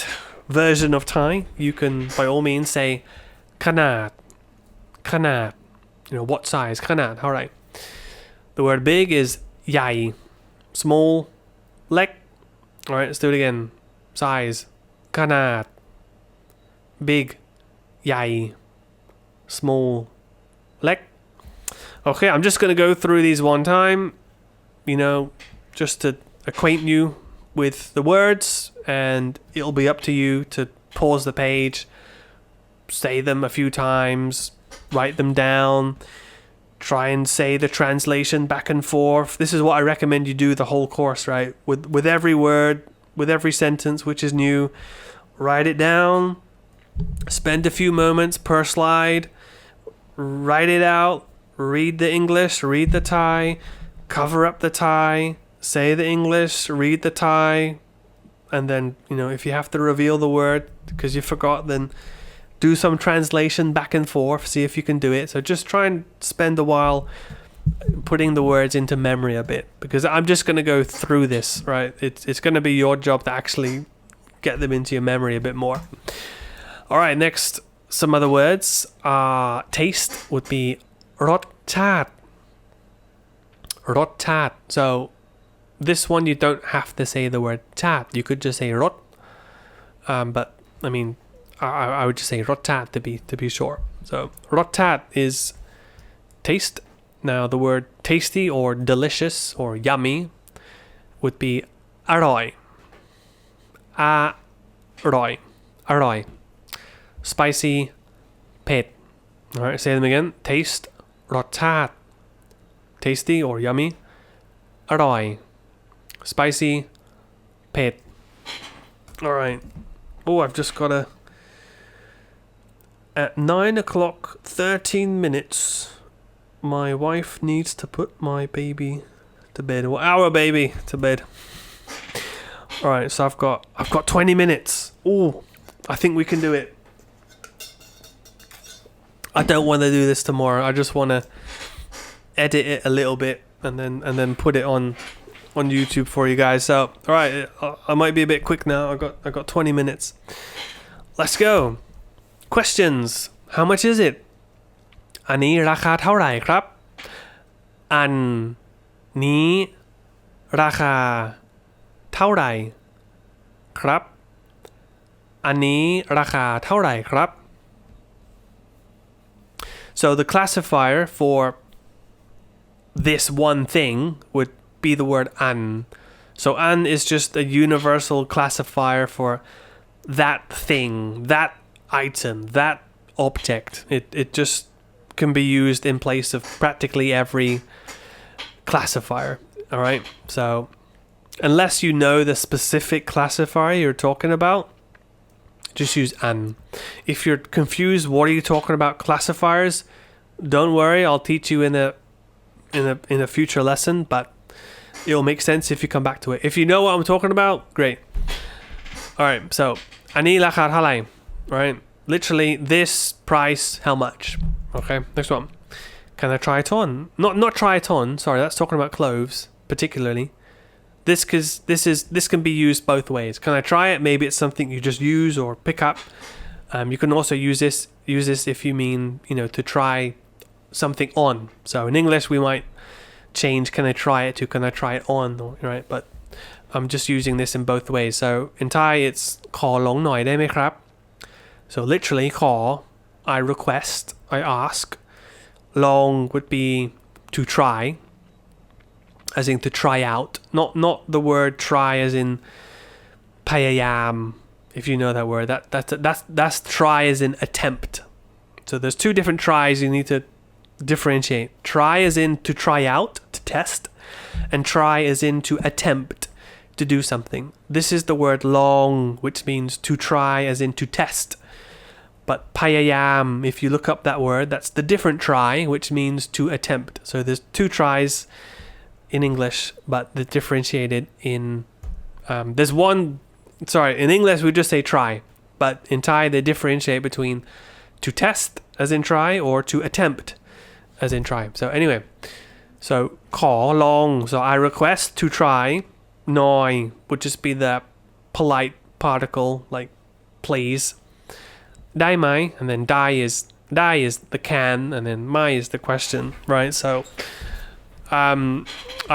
version of Thai, you can by all means say ขนาด you know, what size ขนาดเท่าไหร่ the word big is ใหญ่ small เล็ก. Alright, let's do it again. Size ขนาด big ใหญ่ small เล็ก. Okay, I'm just going to go through these one time, you know, just to acquaint you with the words, and it'll be up to you to pause the page, say them a few times, write them down, try and say the translation back and forth. This is what I recommend you do the whole course, right? With every word, with every sentence which is new, write it down, spend a few moments per slide, write it out, read the English, read the Thai, cover up the Thai, say the English, read the Thai, and then, you know, if you have to reveal the word because you forgot, then do some translation back and forth, see if you can do it. So just try and spend a while putting the words into memory a bit, because I'm just going to go through this, right? It's going to be your job to actually get them into your memory a bit more. All right, next, some other words. Taste would be รสชาติ รสชาติ. So this one you don't have to say the word ชาติ. You could just say รส. But I mean, I would just say รสชาติ to be short. So รสชาติ is taste. Now the word tasty or delicious or yummy would be อร่อยอร่อยอร่อย spicy เผ็ด Alright, say them again. Taste รสชาติ tasty or yummy อร่อย spicy เผ็ด Alright. Oh, I've just got a at 9 o'clock 13 minutes my wife needs to put my baby to bed, or our baby to bed. Alright, so I've got 20 minutes. Oh, I think we can do it. I don't want to do this tomorrow. I just want to edit it a little bit and then put it on YouTube for you guys. So, all right, I might be a bit quick now. I got 20 minutes. Let's go. Questions. How much is it? อันนี้ราคาเท่าไหร่ครับ อันนี้ราคาเท่าไหร่ครับ อันนี้ราคาเท่าไหร่ครับ So the classifier for this one thing would be the word an. So an is just a universal classifier for that thing, that item, that object. It just can be used in place of practically every classifier. All right. So unless you know the specific classifier you're talking about, just use an. If you're confused, what are you talking about classifiers? Don't worry, I'll teach you in a future lesson, but it'll make sense if you come back to it. If you know what I'm talking about, great. All right, so อันนี้ราคาเท่าไหร่ right? Literally, this price, how much? Okay, next one. Can I try it on? Not try it on. Sorry, that's talking about clothes, particularly. This can be used both ways. Can I try it? Maybe it's something you just use or pick up. You can also use this if you mean, to try something on. So in English we might change can I try it to can I try it on, right? But I'm just using this in both ways. So in Thai it's ขอลองหน่อยได้ไหมครับ So literally ขอ I request, I ask. ลอง would be to try, as in to try out. Not the word try as in พยายาม if you know that word. That's try as in attempt. So there's two different tries you need to differentiate. Try as in to try out, to test, and try as in to attempt to do something. This is the word long, which means to try as in to test. But พยายาม, if you look up that word, that's the different try, which means to attempt. So there's two tries in English, but they're differentiated in there's one, sorry, in English we just say try, but in Thai they differentiate between to test as in try or to attempt as in try. So anyway, so ขอลอง, so I request to try. หน่อย would just be the polite particle like please. ได้ไหม and then ได้ is the can, and then ไม่ is the question, right? So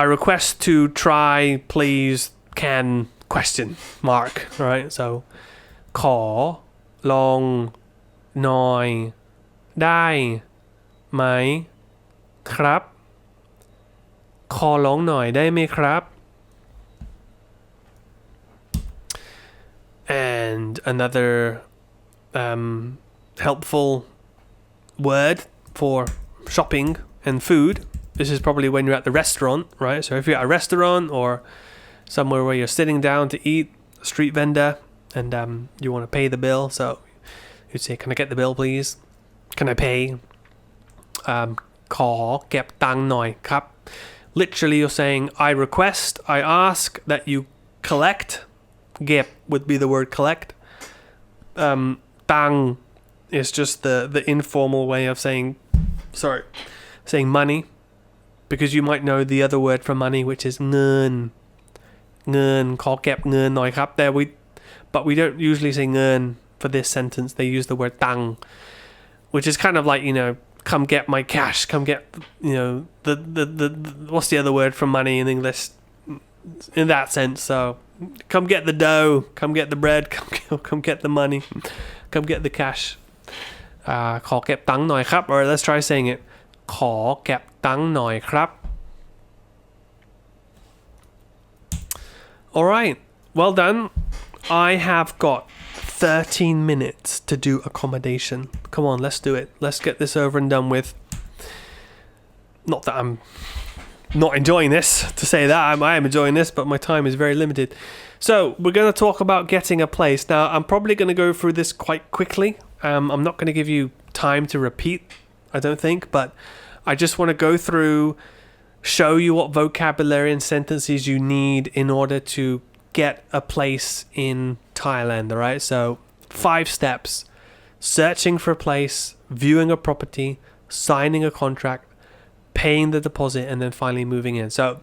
I request to try please can question mark, right? So ขอลองหน่อยได้ไหมครับขอลองหน่อยได้ไหมครับ and another helpful word for shopping and food. This is probably when you're at the restaurant, right? So if you're at a restaurant or somewhere where you're sitting down to eat, a street vendor, and you want to pay the bill, so you'd say, can I get the bill please? Can I pay? ขอเก็บตังค์หน่อยครับ Literally you're saying I request, I ask that you collect. เก็บ would be the word collect. ตังค์ is just the informal way of saying money, because you might know the other word for money, which is เงินขอเก็บเงินหน่อยครับ but we don't usually say เงิน for this sentence. They use the word ตังค์ which is kind of like, come get my cash, come get, the what's the other word for money in English in that sense. So come get the dough, come get the bread, come get the money, come get the cash ขอเก็บตังค์หน่อยครับ or let's try saying it ขอเก็บตังค์หน่อยครับ alright well done I have got 13 minutes to do accommodation come on let's do it let's get this over and done with not that I'm not enjoying this to say that I am enjoying this but my time is very limited so we're going to talk about getting a place now I'm probably going to go through this quite quickly I'm not going to give you time to repeat I don't think but I just want to go through show you what vocabulary and sentences you need in order to get a place in Thailand alright so 5 steps searching for a place viewing a property signing a contract paying the deposit and then finally moving in so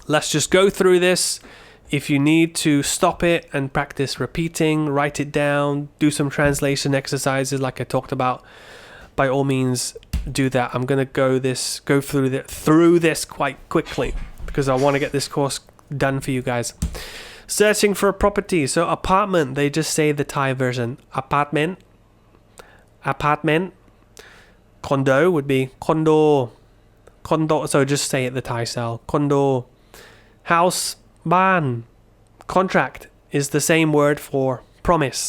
let's just go through this if you need to stop it and practice repeating write it down do some translation exercises like I talked about by all means do that I'm gonna go through this quite quickly because I want to get this course done for you guys searching for a property so apartment they just say the Thai version apartment condo would be condo so just say it the Thai style condo house บ้าน contract is the same word for promise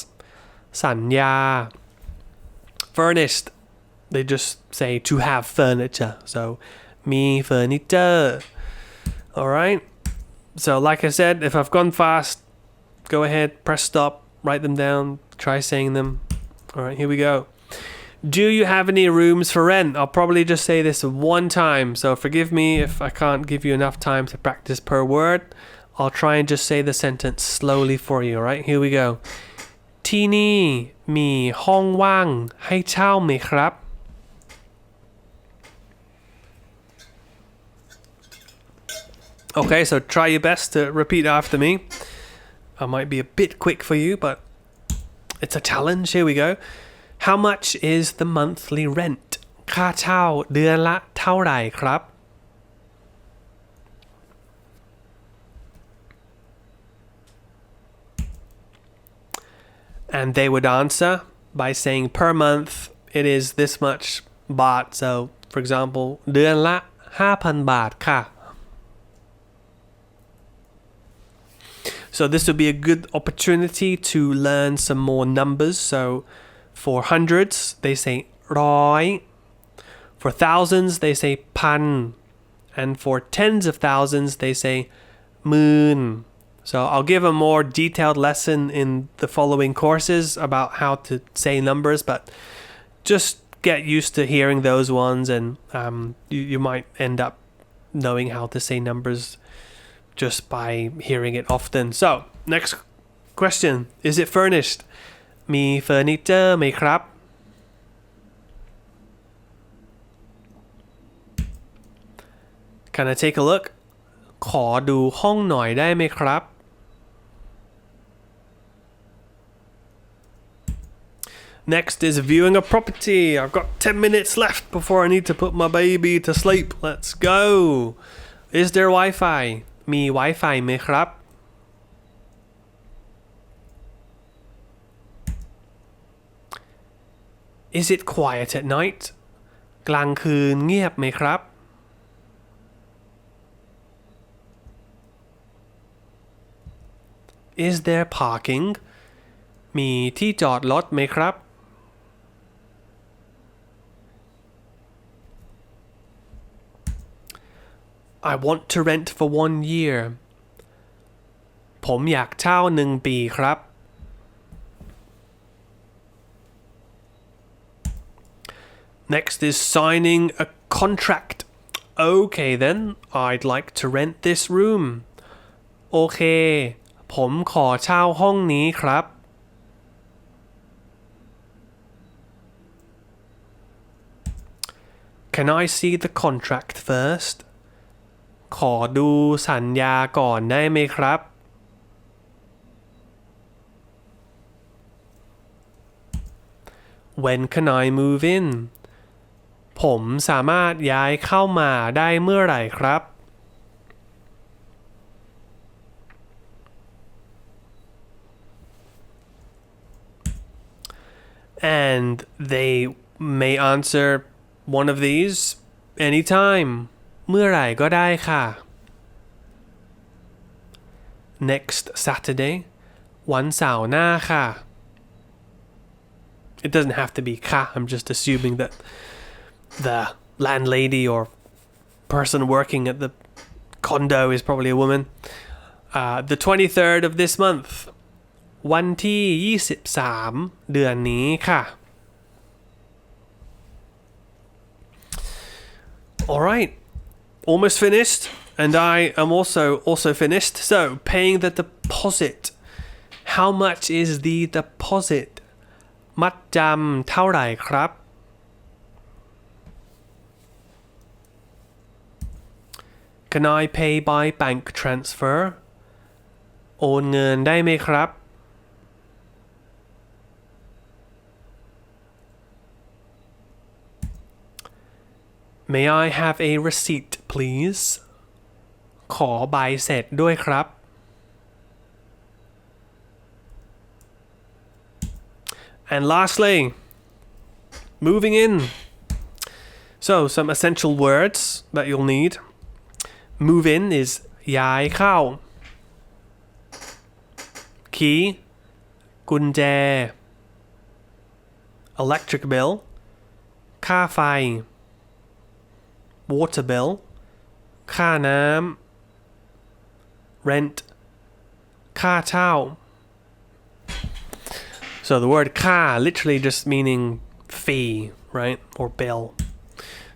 สัญญา furnished they just say to have furniture so มี furniture alright so like I said if I've gone fast go ahead press stop write them down try saying them alright here we go do you have any rooms for rent I'll probably just say this one time so forgive me if I can't give you enough time to practice per word I'll try and just say the sentence slowly for you alright here we go ที่นี่มีห้องว่างให้เช่าไหมครับOkay, so try your best to repeat after me. I might be a bit quick for you, but it's a challenge. Here we go. How much is the monthly rent? ค่าเช่าเดือนละเท่าไหร่ครับ And they would answer by saying per month it is this much baht. So, for example, เดือนละ 5,000 บาทค่ะSo this would be a good opportunity to learn some more numbers. So for hundreds, they say ร้อย For thousands, they say พัน And for tens of thousands, they say หมื่น So I'll give a more detailed lesson in the following courses about how to say numbers, but just get used to hearing those ones and you might end up knowing how to say numbers just by hearing it often. So, next question. Is it furnished? มีเฟอร์นิเจอร์ไหมครับ Can I take a look? ขอดูห้องหน่อยได้ไหมครับ Next is viewing a property. I've got 10 minutes left before I need to put my baby to sleep. Let's go. Is there Wi-Fi? มี Wi-Fi ไหมครับ Is it quiet at night กลางคืนเงียบไหมครับ Is there parking มีที่จอดรถไหมครับ I want to rent for 1 year ผมอยากเช่า1 ปีครับ Next is signing a contract Okay then I'd like to rent this room โอเคผมขอเช่าห้องนี้ครับ Can I see the contract first ขอดูสัญญาก่อนได้ไหมครับ When can I move in ผมสามารถย้ายเข้ามาได้เมื่อไหร่ครับ and they may answer one of these anytime เมื่อไหร่ก็ได้ค่ะ next Saturday วันเสาร์หน้าค่ะ It doesn't have to be ค่ะ I'm just assuming that the landlady or person working at the condo is probably a woman. The 23rd of this month วันที่23เดือนนี้ค่ะ Alright, almost finished, and I am also finished. So, paying the deposit. How much is the deposit? มัดจำเท่าไหร่ครับ Can I pay by bank transfer? โอนเงินได้ไหมครับ May I have a receipt, please? ขอใบเสร็จด้วยครับ And lastly, moving in. So, some essential words that you'll need. Move in is ย้ายเข้า Key กุญแจ Electric bill ค่าไฟ Water bill ค่าน้ำ Rent ค่าเช่า So the word ค่า literally just meaning fee, right? Or bill.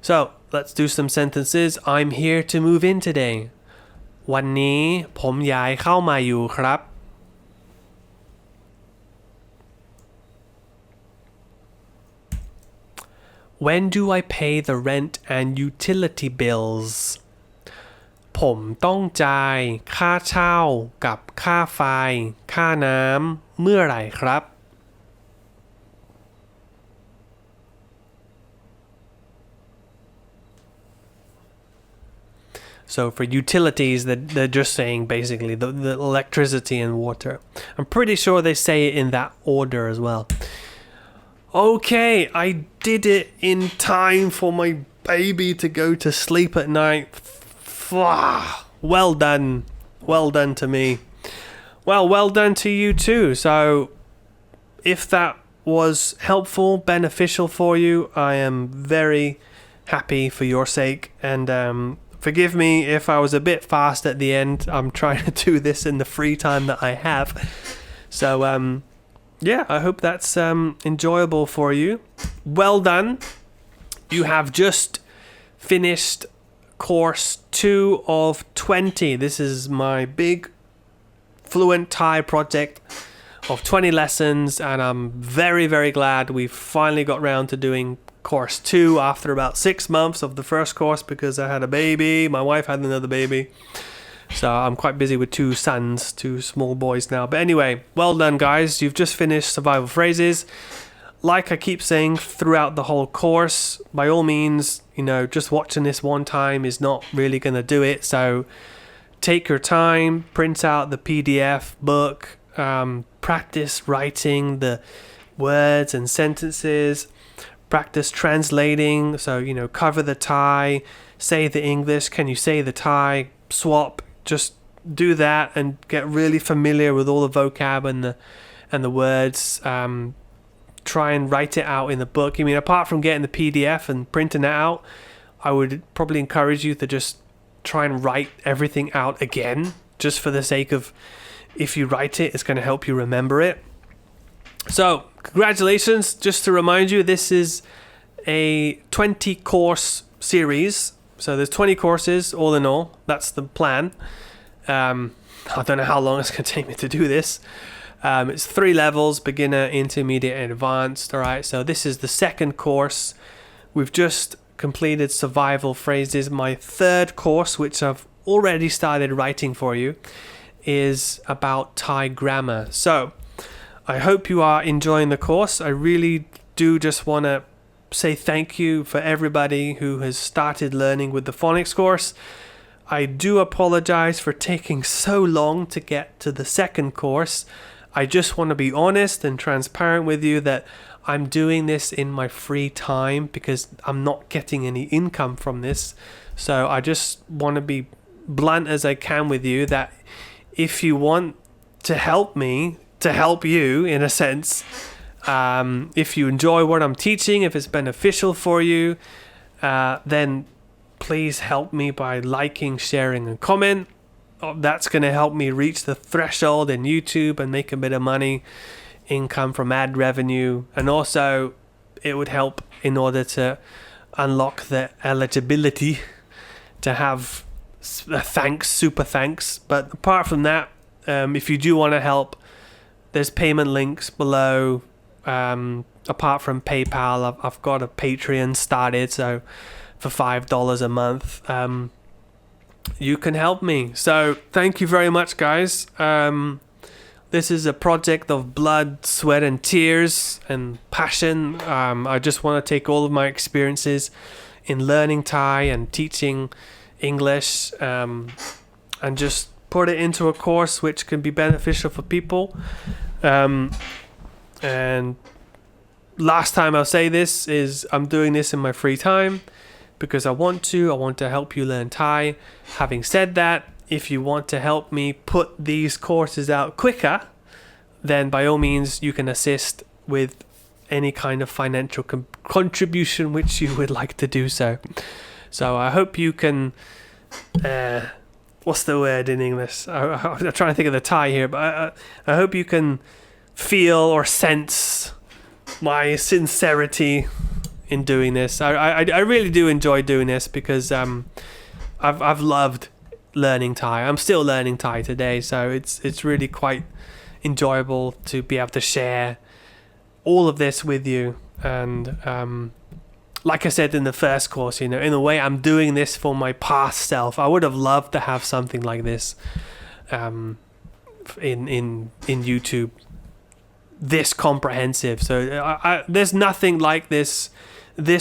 So let's do some sentences. I'm here to move in today. วันนี้ผมย้ายเข้ามาอยู่ครับ When do I pay the rent and utility bills? ผมต้องจ่ายค่าเช่ากับค่าไฟค่าน้ำเมื่อไหร่ครับ So for utilities, they're just saying basically the electricity and water. I'm pretty sure they say it in that order as well. Okay, I did it in time for my baby to go to sleep at night. Well done. Well done to me. Well done to you too. So if that was helpful, beneficial for you, I am very happy for your sake. And forgive me if I was a bit fast at the end. I'm trying to do this in the free time that I have. So, yeah, I hope that's enjoyable for you. Well done. You have just finished course 2 of 20. This is my big Fluent Thai project of 20 lessons, and I'm very, very glad we finally got round to doing course 2 after about 6 months of the first course because I had a baby. My wife had another baby. So I'm quite busy with 2 sons, 2 small boys now. But anyway, well done guys. You've just finished survival phrases. Like I keep saying throughout the whole course, by all means, just watching this one time is not really going to do it. So take your time, print out the PDF book, practice writing the words and sentences, practice translating. So, cover the Thai, say the English, can you say the Thai, swap. Just do that and get really familiar with all the vocab and the words. Try and write it out in the book. I mean, apart from getting the PDF and printing it out, I would probably encourage you to just try and write everything out again, just for the sake of if you write it, it's going to help you remember it. So, congratulations. Just to remind you, this is a 20 course series. So there's 20 courses all in all. That's the plan. I don't know how long it's going to take me to do this. It's 3 levels, beginner, intermediate, and advanced. All right, so this is the second course. We've just completed survival phrases. My third course, which I've already started writing for you, is about Thai grammar. So I hope you are enjoying the course. I really do just want to say thank you for everybody who has started learning with the phonics course. I do apologize for taking so long to get to the second course. I just want to be honest and transparent with you that I'm doing this in my free time because I'm not getting any income from this. So I just want to be blunt as I can with you that if you want to help me, to help you in a sense, if you enjoy what I'm teaching, if it's beneficial for you, then please help me by liking, sharing, and comment. That's going to help me reach the threshold in YouTube and make a bit of money, income from ad revenue. And also it would help in order to unlock the eligibility to have super thanks. But apart from that, if you do want to help, there's payment links below. Apart from PayPal, I've got a Patreon started, so for $5 a month, you can help me. So thank you very much, guys. This is a project of blood, sweat, and tears and passion. I just want to take all of my experiences in learning Thai and teaching English, and just put it into a course which can be beneficial for people. And last time I'll say this is I'm doing this in my free time because I want to help you learn Thai. Having said that, if you want to help me put these courses out quicker, then by all means you can assist with any kind of financial contribution which you would like to do so. So I hope you can what's the word in English? I'm trying to think of the Thai here, but I hope you can feel or sense my sincerity in doing this. I really do enjoy doing this because I've loved learning Thai. I'm still learning Thai today, so it's really quite enjoyable to be able to share all of this with you. And like I said in the first course, in a way I'm doing this for my past self. I would have loved to have something like this in YouTube, this comprehensive. So there's nothing like this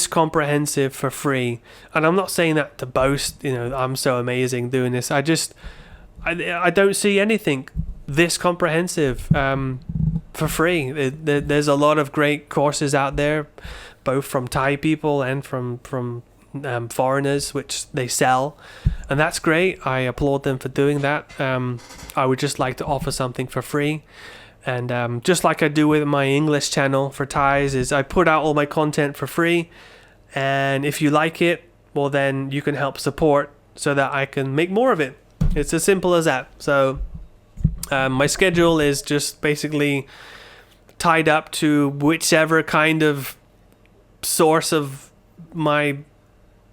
comprehensive for free. And I'm not saying that to boast, I'm so amazing doing this. I don't see anything this comprehensive for free. There's a lot of great courses out there, both from Thai people and from foreigners, which they sell, and that's great. I applaud them for doing that. I would just like to offer something for free. And just like I do with my English channel for Thais, is I put out all my content for free. And if you like it, well, then you can help support so that I can make more of it. It's as simple as that. So my schedule is just basically tied up to whichever kind of source of my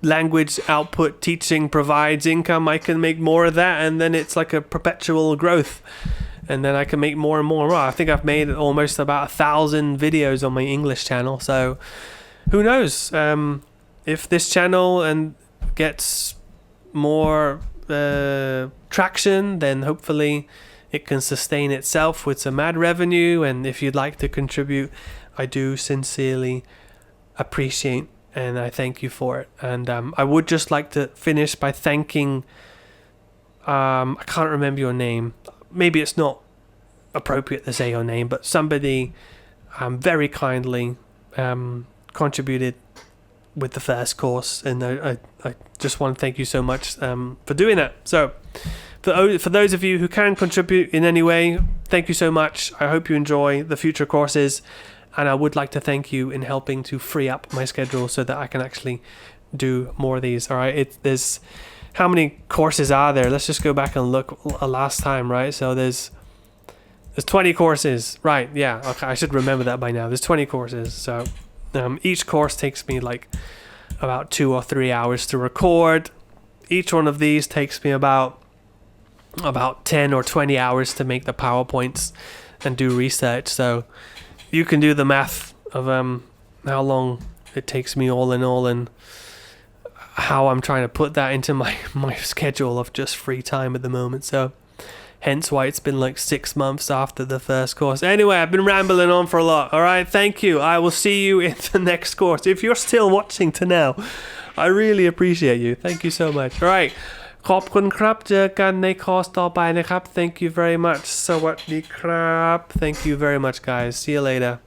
language output teaching provides income. I can make more of that, and then it's like a perpetual growth. And then I can make more and more. I think I've made almost about 1,000 videos on my English channel. So who knows? If this channel gets more traction, then hopefully it can sustain itself with some ad revenue. And if you'd like to contribute, I do sincerely appreciate and I thank you for it. And I would just like to finish by thanking, I can't remember your name. Maybe it's not appropriate to say your name, but somebody very kindly contributed with the first course, and I just want to thank you so much for doing that. So for those of you who can contribute in any way, thank you so much. I hope you enjoy the future courses, and I would like to thank you in helping to free up my schedule so that I can actually do more of these. All right, there's how many courses are there? Let's just go back and look last time, right? So there's 20 courses, right? Yeah, okay, I should remember that by now. There's 20 courses. So each course takes me like about 2 or 3 hours to record. Each one of these takes me about 10 or 20 hours to make the PowerPoints and do research. So you can do the math of how long it takes me all in all, and how I'm trying to put that into my schedule of just free time at the moment. So hence why it's been like 6 months after the first course. Anyway, I've been rambling on for a lot. All right, thank you. I will see you in the next course. If you're still watching to now, I really appreciate you. Thank you so much. All right, ขอบคุณครับเจอกันในคอร์สต่อไปนะครับ thank you very much สวัสดีครับ thank you very much guys see you later